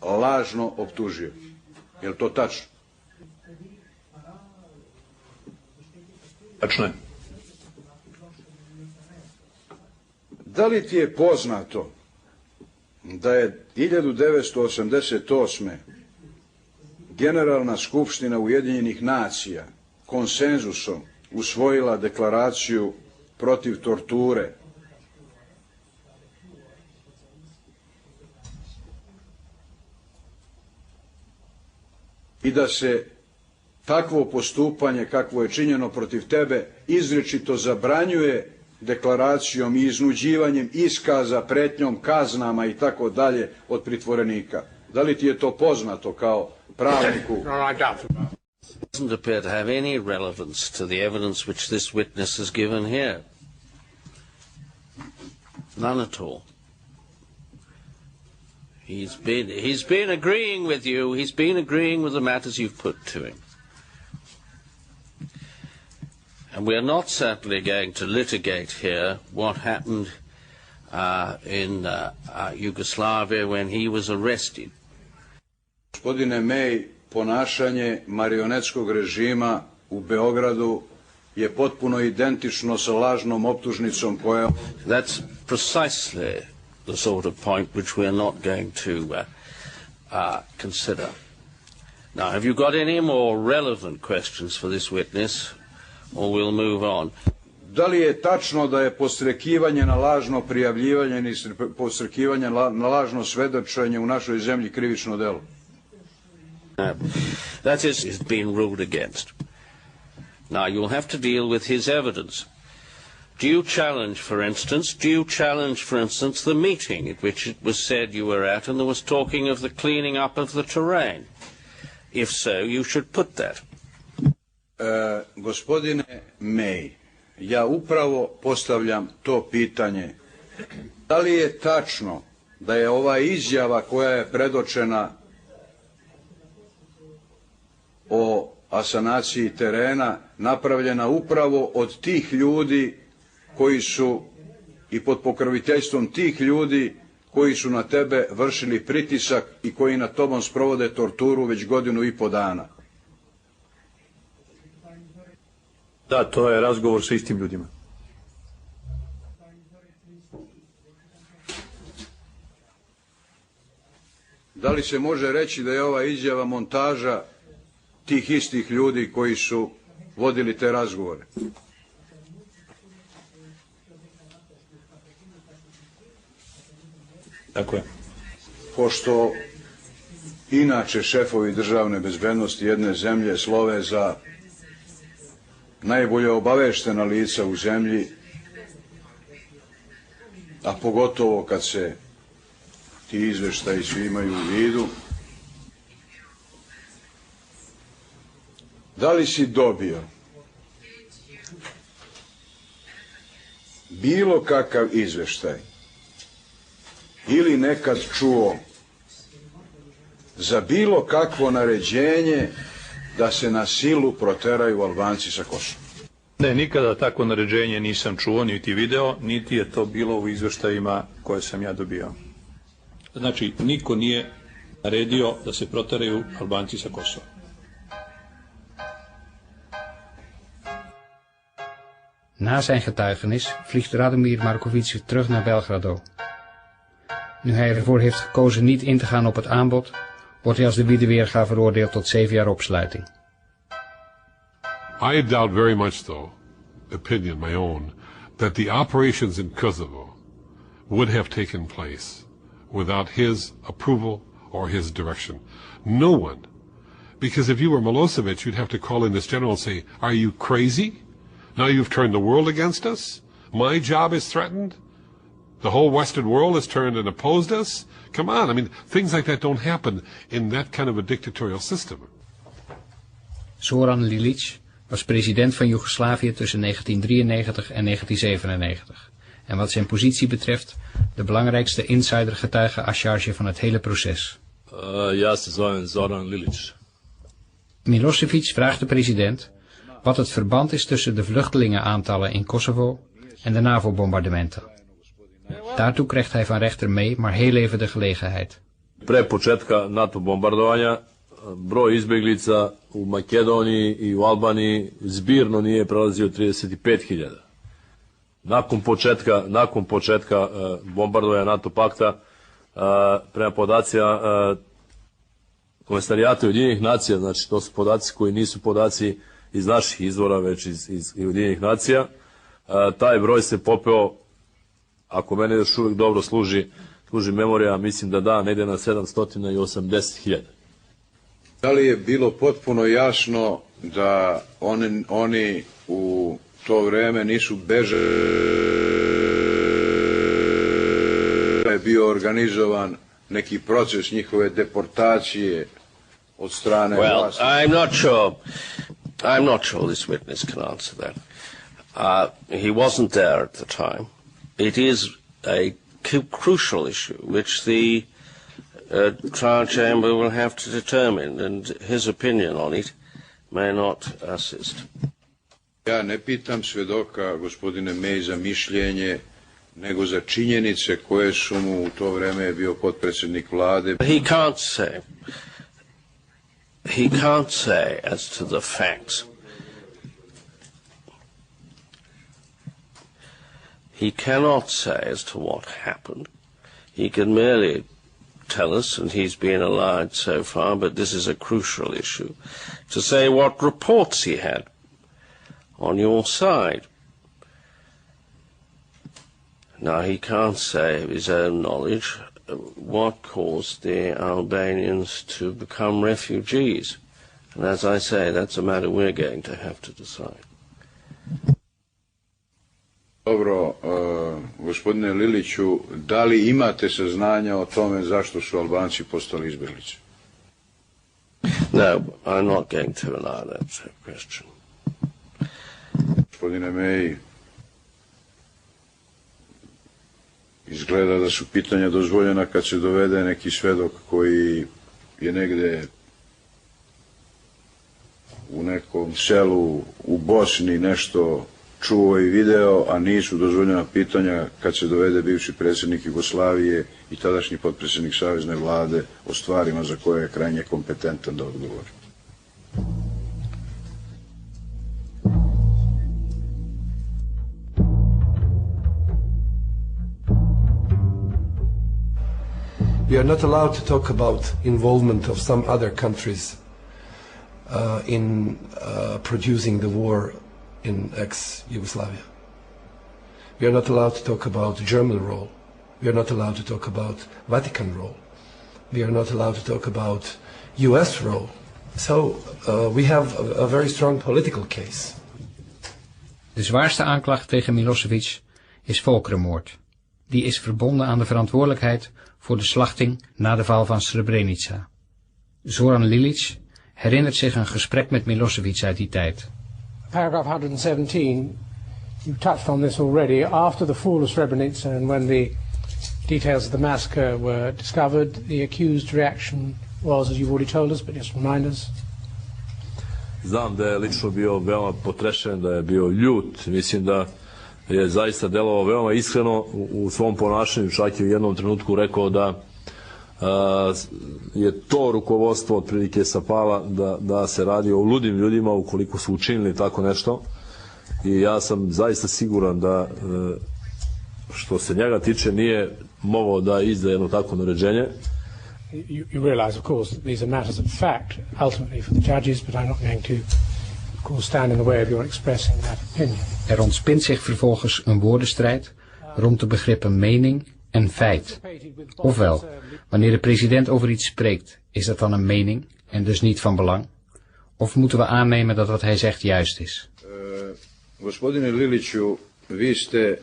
lažno optužio? Je li to tačno? Tačno je. Da li ti je poznato da je 1988. Generalna skupština Ujedinjenih nacija konsenzusom usvojila deklaraciju protiv torture i da se takvo postupanje kakvo je činjeno protiv tebe izričito zabranjuje deklaracijom i iznuđivanjem iskaza, pretnjom, kaznama i tako dalje od pritvorenika? Da li ti je to poznato kao pravniku? Doesn't appear to have any relevance to the evidence which this witness has given here. None at all. He's been agreeing with you. He's been agreeing with the matters you've put to him. And we're not certainly going to litigate here what happened in Yugoslavia when he was arrested. Gospodine May, ponašanje marionetskog režima u Beogradu je potpuno identično sa lažnom optužnicom koja... That's precisely the sort of point which we're not going to consider. Now, have you got any more relevant questions for this witness, or we'll move on? Da li je tačno da je podstrekivanje na lažno prijavljivanje i podstrekivanje na lažno svedočenje u našoj zemlji krivično delo? That is been ruled against. Now you'll have to deal with his evidence. Do you challenge, for instance, the meeting at which it was said you were at and there was talking of the cleaning up of the terrain? If so, you should put that. Gospodine May, ja upravo postavljam to pitanje. Da li je tačno da je ova izjava koja je predočena o asanaciji terena napravljena upravo od tih ljudi koji su i pod pokroviteljstvom tih ljudi koji su na tebe vršili pritisak i koji nad tobom sprovode torturu već 1,5 dana? Da, to je razgovor sa istim ljudima. Da li se može reći da je ova izjava montaža tih istih ljudi koji su vodili te razgovore? Tako je. Pošto inače šefovi državne bezbednosti jedne zemlje slove za najbolje obaveštena lica u zemlji, a pogotovo kad se ti izveštaji svi imaju u vidu, da li si dobio bilo kakav izveštaj ili nekad čuo za bilo kakvo naređenje da se na silu proteraju Albanci sa Kosova? Ne, nikada takvo naređenje nisam čuo, niti video, niti je to bilo u izveštajima koje sam ja dobio. Znači, niko nije naredio da se proteraju Albanci sa Kosova. Na zijn getuigenis vliegt Radomir Markovic terug naar Belgrado. Nu hij ervoor heeft gekozen niet in te gaan op het aanbod, wordt hij als de Wiedeweerga veroordeeld tot 7 jaar opsluiting. I doubt very much, though, opinion my own, that the operations in Kosovo would have taken place without his approval or his direction. No one. Because if you were Milosevic, you'd have to call in this general and say, are you crazy? Now you've turned the world against us? My job is threatened? The whole Western world has turned and opposed us. Come on, I mean, things like that don't happen in that kind of a dictatorial system. Zoran Lilić was president van Joegoslavië tussen 1993 en 1997. En wat zijn positie betreft, de belangrijkste insidergetuige à charge van het hele proces. Ja se zovem Zoran Lilić. Milosevic vraagt de president wat het verband is tussen de vluchtelingenaantallen in Kosovo en de NAVO-bombardementen. Daartoe krijgt hij van rechter mee maar heel even de gelegenheid. Pre početka NATO-bombardovanja, broj izbjeglica u Makedoniji i u Albaniji zbirno nije prelazio 35.000. Nakon početka bombardovanja NATO pakta, prema podacima Komesarijata Ujedinjenih nacija, znači to su podaci koji nisu podaci iz naših izvora, već iz Ujedinjenih nacija, taj broj se popeo, ako mene još uvijek dobro služi memorija, mislim da negdje na 780.000. Da li je bilo potpuno jasno da oni u to vrijeme nisu bežali, da je bio organizovan neki proces njihove deportacije od strane vlasti? Well, I'm not sure this witness can answer that. He wasn't there at the time. It is a crucial issue which the trial chamber will have to determine, and his opinion on it may not assist. Ja ne pitam svjedoka, gospodine May, za mišljenje, nego za činjenice koje su mu u to vrijeme bio potpredsjednik vlade. He can't say as to the facts. He cannot say as to what happened. He can merely tell us, and he's been allowed so far, but this is a crucial issue, to say what reports he had on your side. Now, he can't say of his own knowledge what caused the Albanians to become refugees. And as I say, that's a matter we're going to have to decide. Dobro, gospodine Liliću, da li imate saznanja o tome zašto su Albanci postali izbjeglice? No, I'm not going to allow that question. Gospodine May, izgleda da su pitanja dozvoljena kad se dovede neki svedok koji je negde u nekom selu u Bosni nešto čuo i video, a nisu dozvoljena pitanja kad se dovede bivši predsjednik Jugoslavije i tadašnji potpredsjednik Savezne vlade o stvarima za koje je krajnje kompetentan da odgovori. We are not allowed to talk about involvement of some other countries in producing the war in ex-Yugoslavia. We are not allowed to talk about German role. We are not allowed to talk about Vatican role. We are not allowed to talk about US role. So we have a very strong political case. De zwaarste aanklacht tegen Milosevic is volkerenmoord. Die is verbonden aan de verantwoordelijkheid voor de slachting na de val van Srebrenica. Zoran Lilić herinnert zich een gesprek met Milosevic uit die tijd. Paragraph 117, you touched on this already. After the fall of Srebrenica and when the details of the massacre were discovered, the accused reaction was, as you've already told us, but just remind us. Znam da je lično bio veoma potrešen, da je bio ljut. Mislim da je zaista delovao veoma iskreno u svom ponašanju, čak je u jednom trenutku rekao da je to rukovodstvo otprilike sapala da se radi o ludim ljudima ukoliko su učinili tako nešto. I ja sam zaista siguran da što se njega tiče nije mogao da izda jedno takvo naređenje. You realize, of course, that these are matters of fact ultimately for the judges, but I'm not going to, of course, stand in the way of your expressing that opinion. Er ontspint zich vervolgens een woordenstrijd rond de begrippen mening en feit. Ofwel, wanneer de president over iets spreekt, is dat dan een mening en dus niet van belang? Of moeten we aannemen dat wat hij zegt juist is? Gospodine Liliću, vi ste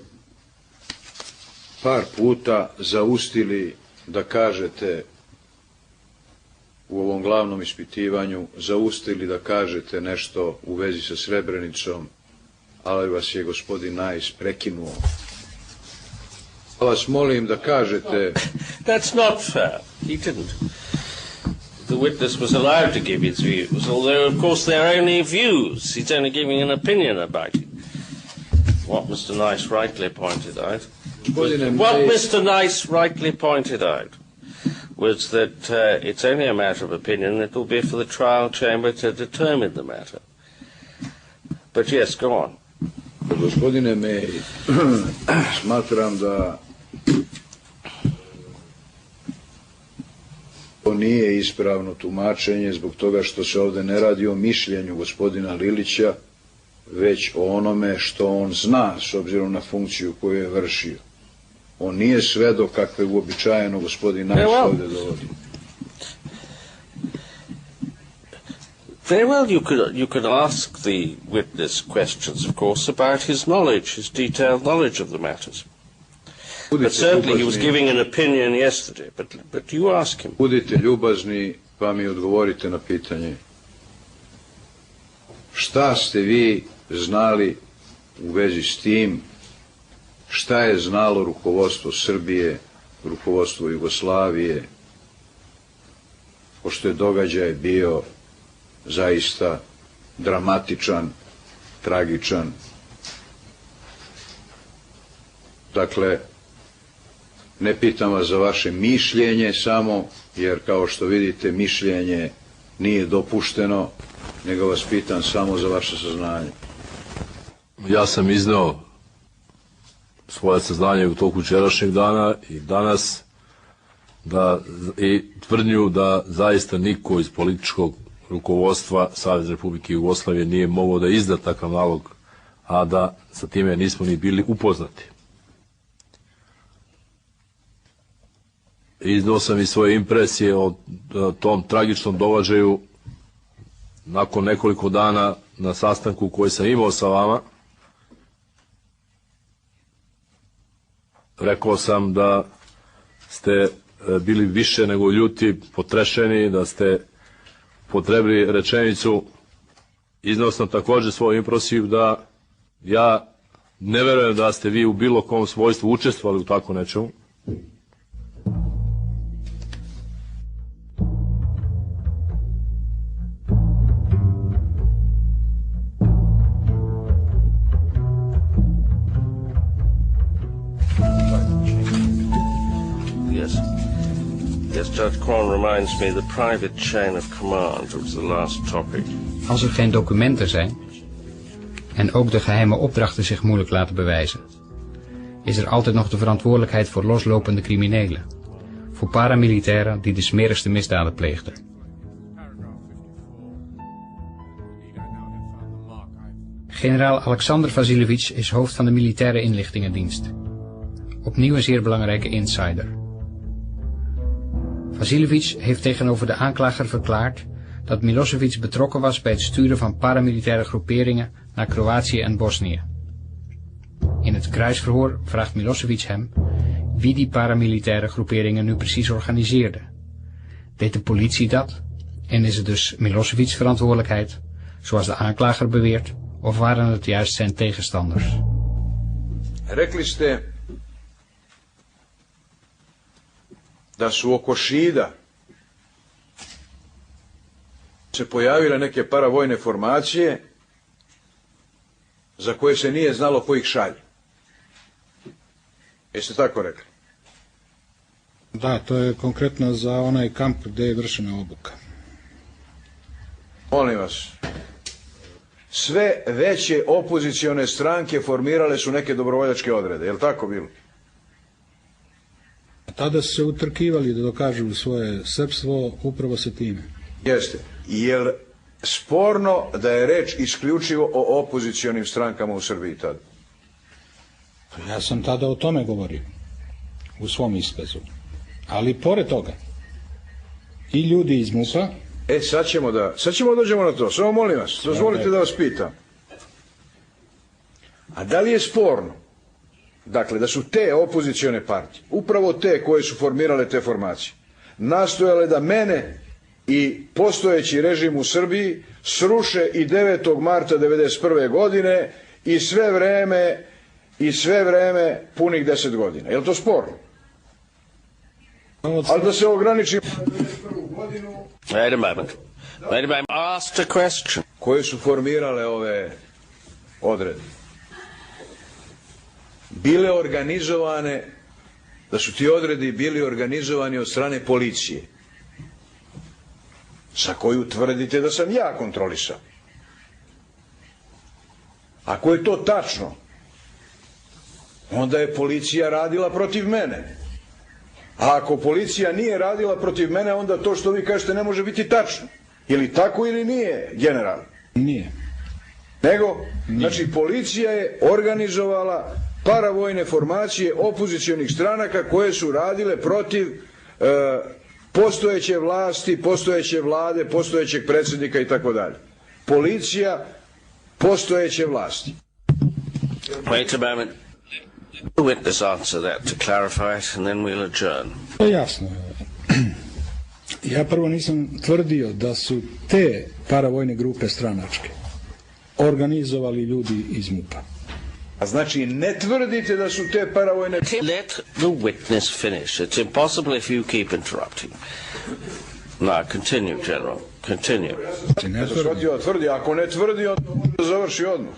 par puta zaustili da kažete u ovom glavnom ispitivanju, zaustili da kažete nešto u vezi sa Srebrenicom, ali vas je gospodin Najs prekinuo. Pa vas molim da kažete... That's not fair. He didn't. The witness was allowed to give his views, although of course they're only views. He's only giving an opinion about it. What Mr. Nice rightly pointed out was that it's only a matter of opinion. It will be for the trial chamber to determine the matter. But yes, go on. Gospodine May, smatram da to nije ispravno tumačenje zbog toga što se ovdje ne radi o mišljenju gospodina Lilića, već o onome što on zna s obzirom na funkciju koju je vršio. On nije svedok kakve uobičajeno gospodin Najs ovdje dovodi. Very well, you could ask the witness questions, of course, about his knowledge, his detailed knowledge of the matters. But certainly he was giving an opinion yesterday, but you ask him. Budite ljubazni pa mi odgovorite na pitanje. Šta ste vi znali u vezi s tim? Šta je znalo rukovodstvo Srbije, rukovodstvo Jugoslavije, pošto je događaj bio zaista dramatičan, tragičan. Dakle, ne pitam vas za vaše mišljenje samo, jer kao što vidite mišljenje nije dopušteno, nego vas pitam samo za vaše saznanje. Ja sam izneo svoje saznanje u toku jučerašnjeg dana i danas i tvrdnju da zaista niko iz političkog rukovodstva Savezne Republike Jugoslavije nije mogao da izda takav nalog, a da sa time nismo ni bili upoznati. Iznao sam i svoje impresije o tom tragičnom događaju nakon nekoliko dana na sastanku koji sam imao sa vama. Rekao sam da ste bili više nego ljuti, potrešeni, da ste potrebili rečenicu. Iznao sam također svoju impresiju da ja ne verujem da ste vi u bilo kom svojstvu učestvovali u tako nečemu. Judge Kron reminds me the private chain of command was the last topic. Als er geen documenten zijn en ook de geheime opdrachten zich moeilijk laten bewijzen, is er altijd nog de verantwoordelijkheid voor loslopende criminelen, voor paramilitairen die de smerigste misdaden pleegden. Generaal Alexander Vasiljevic is hoofd van de militaire inlichtingendienst. Opnieuw een zeer belangrijke insider. Vasiljevic heeft tegenover de aanklager verklaard dat Milosevic betrokken was bij het sturen van paramilitaire groeperingen naar Kroatië en Bosnië. In het kruisverhoor vraagt Milosevic hem wie die paramilitaire groeperingen nu precies organiseerde. Deed de politie dat? En is het dus Milosevic's verantwoordelijkheid, zoals de aanklager beweert, of waren het juist zijn tegenstanders? Rekli ste da su oko Šida se pojavile neke paravojne formacije za koje se nije znalo ko ih šalje. Jeste tako rekli? Da, to je konkretno za onaj kamp gdje je vršena obuka. Molim vas, sve veće opozicione stranke formirale su neke dobrovoljačke odrede, je li tako bilo? Tada su se utrkivali da dokažu svoje srpstvo upravo sa time. Jeste. Je li sporno da je reč isključivo o opozicionim strankama u Srbiji tada? Ja sam tada o tome govorio u svom iskazu. Ali pored toga i ljudi iz MUP-a... Sad ćemo dođemo na to. Samo molim vas, dozvolite da vas pitam. A da li je sporno dakle, da su te opozicione partije, upravo te koje su formirale te formacije, nastojale da mene i postojeći režim u Srbiji sruše i 9. marta 1991. godine i sve vreme punih 10 godina. Je li to sporno? Ali da se ograničimo na 1991. godinu... Wait a moment. Asked a question. Koje su formirale ove odredbe? Bile organizovane, da su ti odredi bili organizovani od strane policije, za koju tvrdite da sam ja kontrolisao. Ako je to tačno, onda je policija radila protiv mene. A ako policija nije radila protiv mene, onda to što vi kažete ne može biti tačno. Ili tako ili nije, general? Nije. Nego, znači, policija je organizovala paravojne formacije opozicionih stranaka koje su radile protiv postojeće vlasti, postojeće vlade, postojećeg predsjednika i tako dalje. Policija postojeće vlasti. Wait a moment. The witness answer that to clarify it and then we'll adjourn. To je jasno. Ja prvo nisam tvrdio da su te paravojne grupe stranačke organizovali ljudi iz MUP-a. A znači ne tvrdite da su te paravojne... Let the witness finish. It's impossible if you keep interrupting. Now, continue, General. Continue. Tvrdi, ako ne tvrdi, onda završi odmah.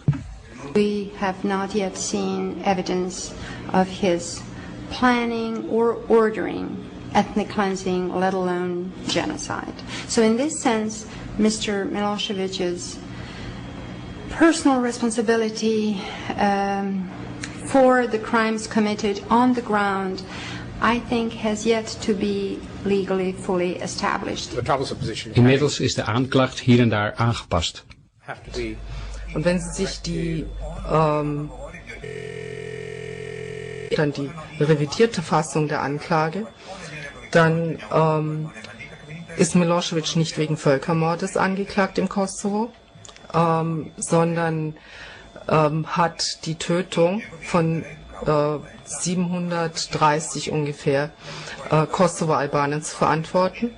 We have not yet seen evidence of his planning or ordering ethnic cleansing, let alone genocide. So in this sense, Mr. Milosevic's personal responsibility for the crimes committed on the ground, I think, has yet to be legally fully established. Inmiddels is de aanklacht hier en daar aangepast. Und wenn Sie sich die revidierte Fassung der Anklage, dann ist Milosevic nicht wegen Völkermordes angeklagt im Kosovo, sondern hat die Tötung von 730 ungefähr Kosovo-Albanern zu verantworten.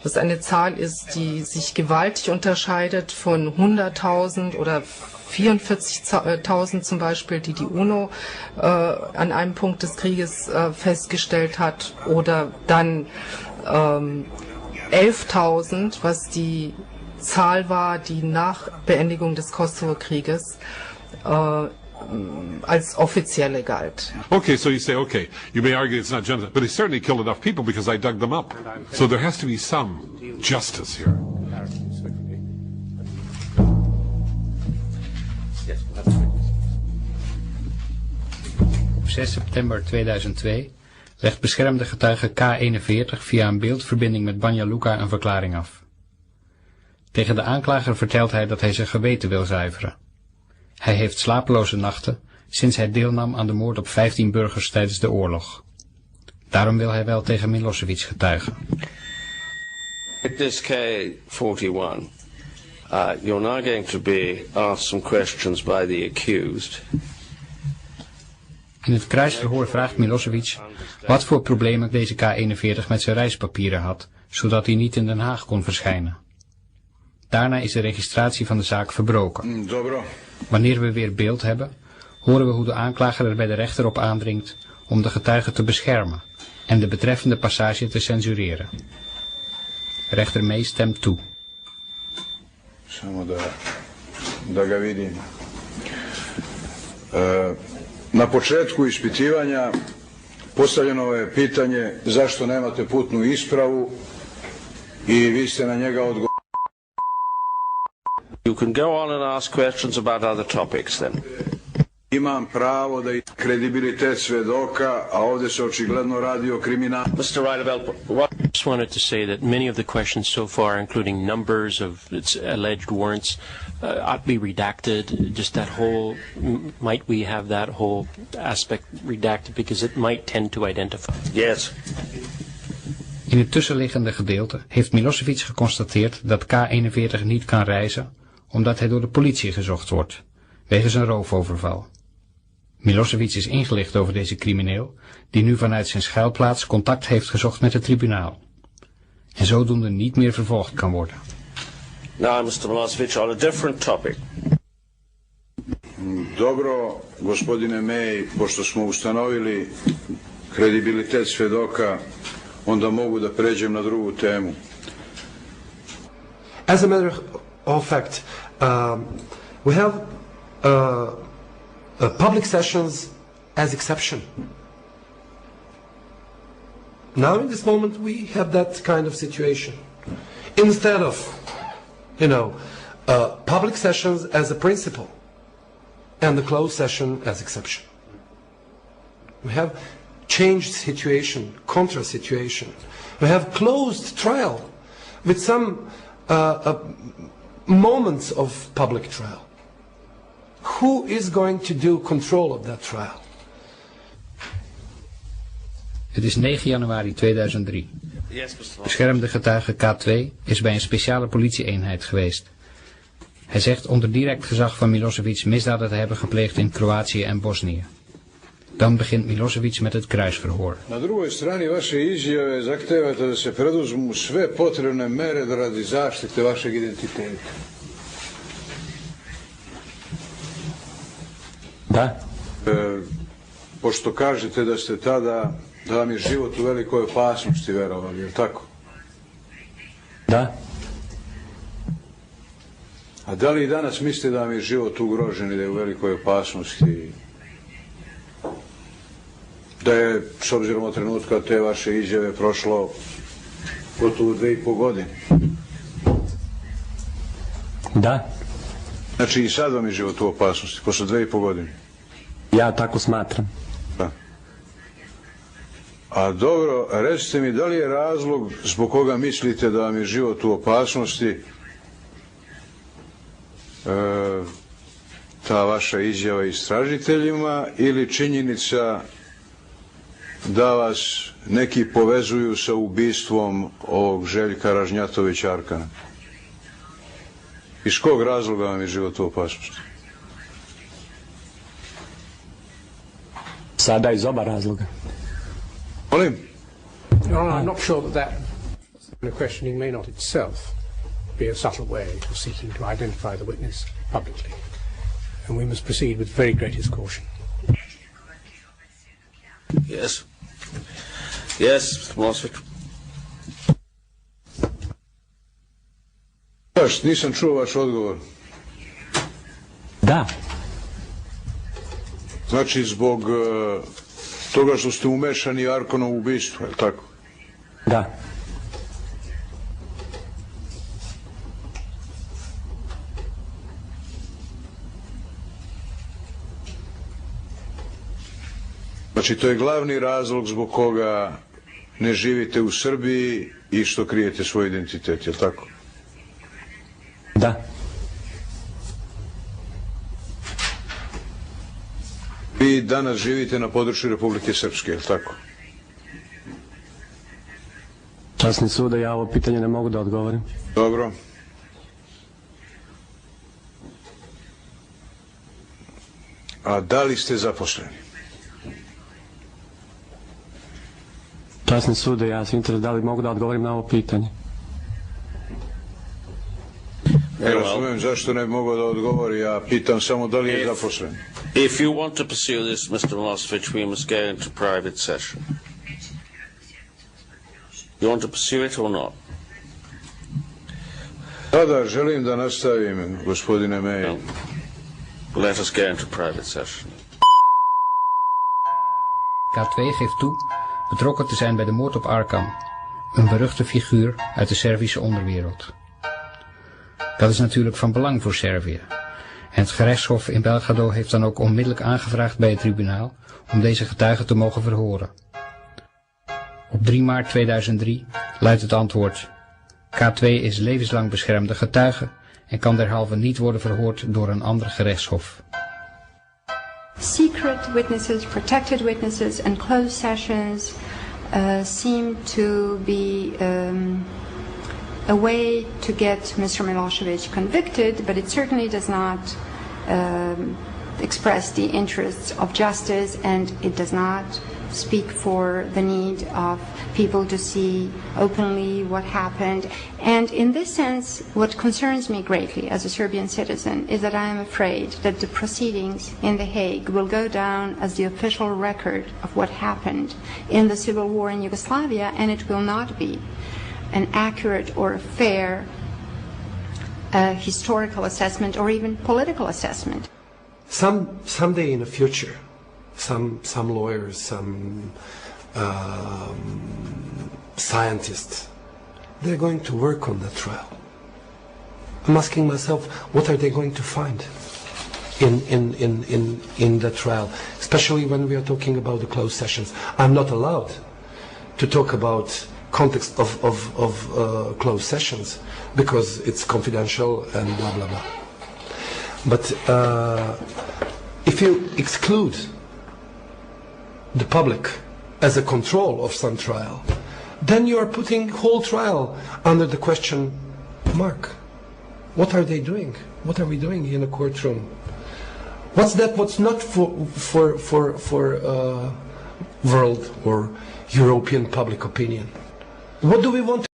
Das eine Zahl ist, die sich gewaltig unterscheidet von 100.000 oder 44.000 zum Beispiel, die die UNO an einem Punkt des Krieges festgestellt hat, oder dann 11.000, was die Zahl war, die nach Beendigung des Kosovo-Krieges als offizielle galt. Okay, so you say, okay, you may argue it's not genocide, but he certainly killed enough people because I dug them up. So there has to be some justice here. 6 september 2002 legt beschermde getuige K41 via een beeldverbinding met Banja Luka een verklaring af. Tegen de aanklager vertelt hij dat hij zijn geweten wil zuiveren. Hij heeft slapeloze nachten sinds hij deelnam aan de moord op 15 burgers tijdens de oorlog. Daarom wil hij wel tegen Milosevic getuigen. Witness K41, you're now going to be asked some questions by the accused. In het kruisverhoor vraagt Milosevic wat voor problemen deze K41 met zijn reispapieren had, zodat hij niet in Den Haag kon verschijnen. Daarna is de registratie van de zaak verbroken. Wanneer we weer beeld hebben, horen we hoe de aanklager er bij de rechter op aandringt om de getuige te beschermen en de betreffende passage te censureren. Rechter May stemt toe. Samo da ga vidim. Na početku ispitivanja postavljeno je pitanje zašto nemate putnu ispravu i vi ste na njega odgovorili. You can go on and ask questions about other topics then. Imam pravo da kredibilitet svedoka, a ovdje se očigledno radi o kriminalu. Mr. Reideveld, what? I just wanted to say that many of the questions so far, including numbers of its alleged warrants, ought to be redacted. Just that whole, might we have that whole aspect redacted because it might tend to identify. Yes. In het tussenliggende gedeelte heeft Milosevic geconstateerd dat K41 niet kan reizen, omdat hij door de politie gezocht wordt, wegens een roofoverval. Daarom wil hij wel tegen Milosevic getuigen. Rechter May stemt toe. Yes. In het tussenliggende gedeelte heeft Milosevic geconstateerd dat K41 niet kan reizen, omdat hij door de politie gezocht wordt, wegens een roofoverval. Daarom wil hij wel tegen Milosevic getuigen. Milosevic is ingelicht over deze crimineel, die nu vanuit zijn schuilplaats contact heeft gezocht met het tribunaal. En zodoende niet meer vervolgd kan worden. Now, Mr. Milosevic, on a different topic. Dobro, gospodine May, pošto smo ustanovili kredibilitet svedoka, onda mogu da pređem na drugu temu. As a matter of fact, we have public sessions as exception. Now in this moment we have that kind of situation. Instead of, public sessions as a principle and the closed session as exception. We have changed situation, contra situation. We have closed trial with some moments of public trial. Who is going to do control of that trial? Het is 9 januari 2003. Beschermde getuige K2 is bij een speciale politieeenheid geweest. Hij zegt onder direct gezag van Milosevic misdaden te hebben gepleegd in Kroatië en Bosnië. Dan begint Milosevic met het kruisverhoor. Na drugoj strani vaše izjave zahtevate da se preduzmu sve potrebne mere radi zaštite vašeg identiteta. Da. Pošto kažete da ste tada, da vam je život u velikoj opasnosti verovali, je li tako? Da. A da li i danas mislite da vam je život ugrožen i da je u velikoj opasnosti? Da je, s obzirom od trenutka te vaše izjave, prošlo gotovo 2,5 godine? Da. Znači i sad vam je život u opasnosti, posle 2,5 godine? Ja tako smatram. Da. A dobro, recite mi, da li je razlog zbog koga mislite da vam je život u opasnosti ta vaša izjava istražiteljima ili činjenica da vas neki povezuju sa ubistvom ovog Željka Ražnjatovića Arkana? Iz kog razloga vam je život u opasnosti? Sada iz oba razloga. Molim? I'm not sure that questioning may not itself be a subtle way of seeking to identify the witness publicly. And we must proceed with very greatest caution. Yes. Yes, Milosevic. Nisam čuo vaš odgovor. Da. Znači zbog toga što ste umešani Arkonom u ubistvo, je li tako? Da. Znači to je glavni razlog zbog koga ne živite u Srbiji i što krijete svoj identitet, je li tako? Da. Vi danas živite na području Republike Srpske, je li tako? Časni sude, ja ovo pitanje ne mogu da odgovorim. Dobro. A da li ste zaposleni? Časni sude, ja sam interes da li mogu da odgovorim na ovo pitanje. Ne razumijem zašto ne mogu da odgovori, ja pitam samo da li je zaposlen. If you want to pursue this, Mr. Milosevic, we must go into private session. You want to pursue it or not? Da, želim da nastavim, gospodine May. No. Let us go into private session. K2 geeft toe betrokken te zijn bij de moord op Arkan, een beruchte figuur uit de Servische onderwereld. Dat is natuurlijk van belang voor Servië. En het gerechtshof in Belgrado heeft dan ook onmiddellijk aangevraagd bij het tribunaal om deze getuige te mogen verhoren. Op 3 maart 2003 luidt het antwoord: K2 is levenslang beschermde getuige en kan derhalve niet worden verhoord door een ander gerechtshof. Secret witnesses, protected witnesses and closed sessions seem to be a way to get Mr. Milosevic convicted, but it certainly does not express the interests of justice, and it does not speak for the need of people to see openly what happened. And in this sense, what concerns me greatly as a Serbian citizen is that I am afraid that the proceedings in The Hague will go down as the official record of what happened in the civil war in Yugoslavia, and it will not be an accurate or a fair historical assessment or even political assessment. Someday in the future, some lawyers, some scientists, they're going to work on the trial. I'm asking myself, what are they going to find in the trial, especially when we are talking about the closed sessions. I'm not allowed to talk about context of closed sessions because it's confidential and blah blah blah. But if you exclude the public as a control of some trial, then you are putting whole trial under the question mark. What are they doing? What are we doing in a courtroom? What's that? What's not for world or European public opinion? What do we want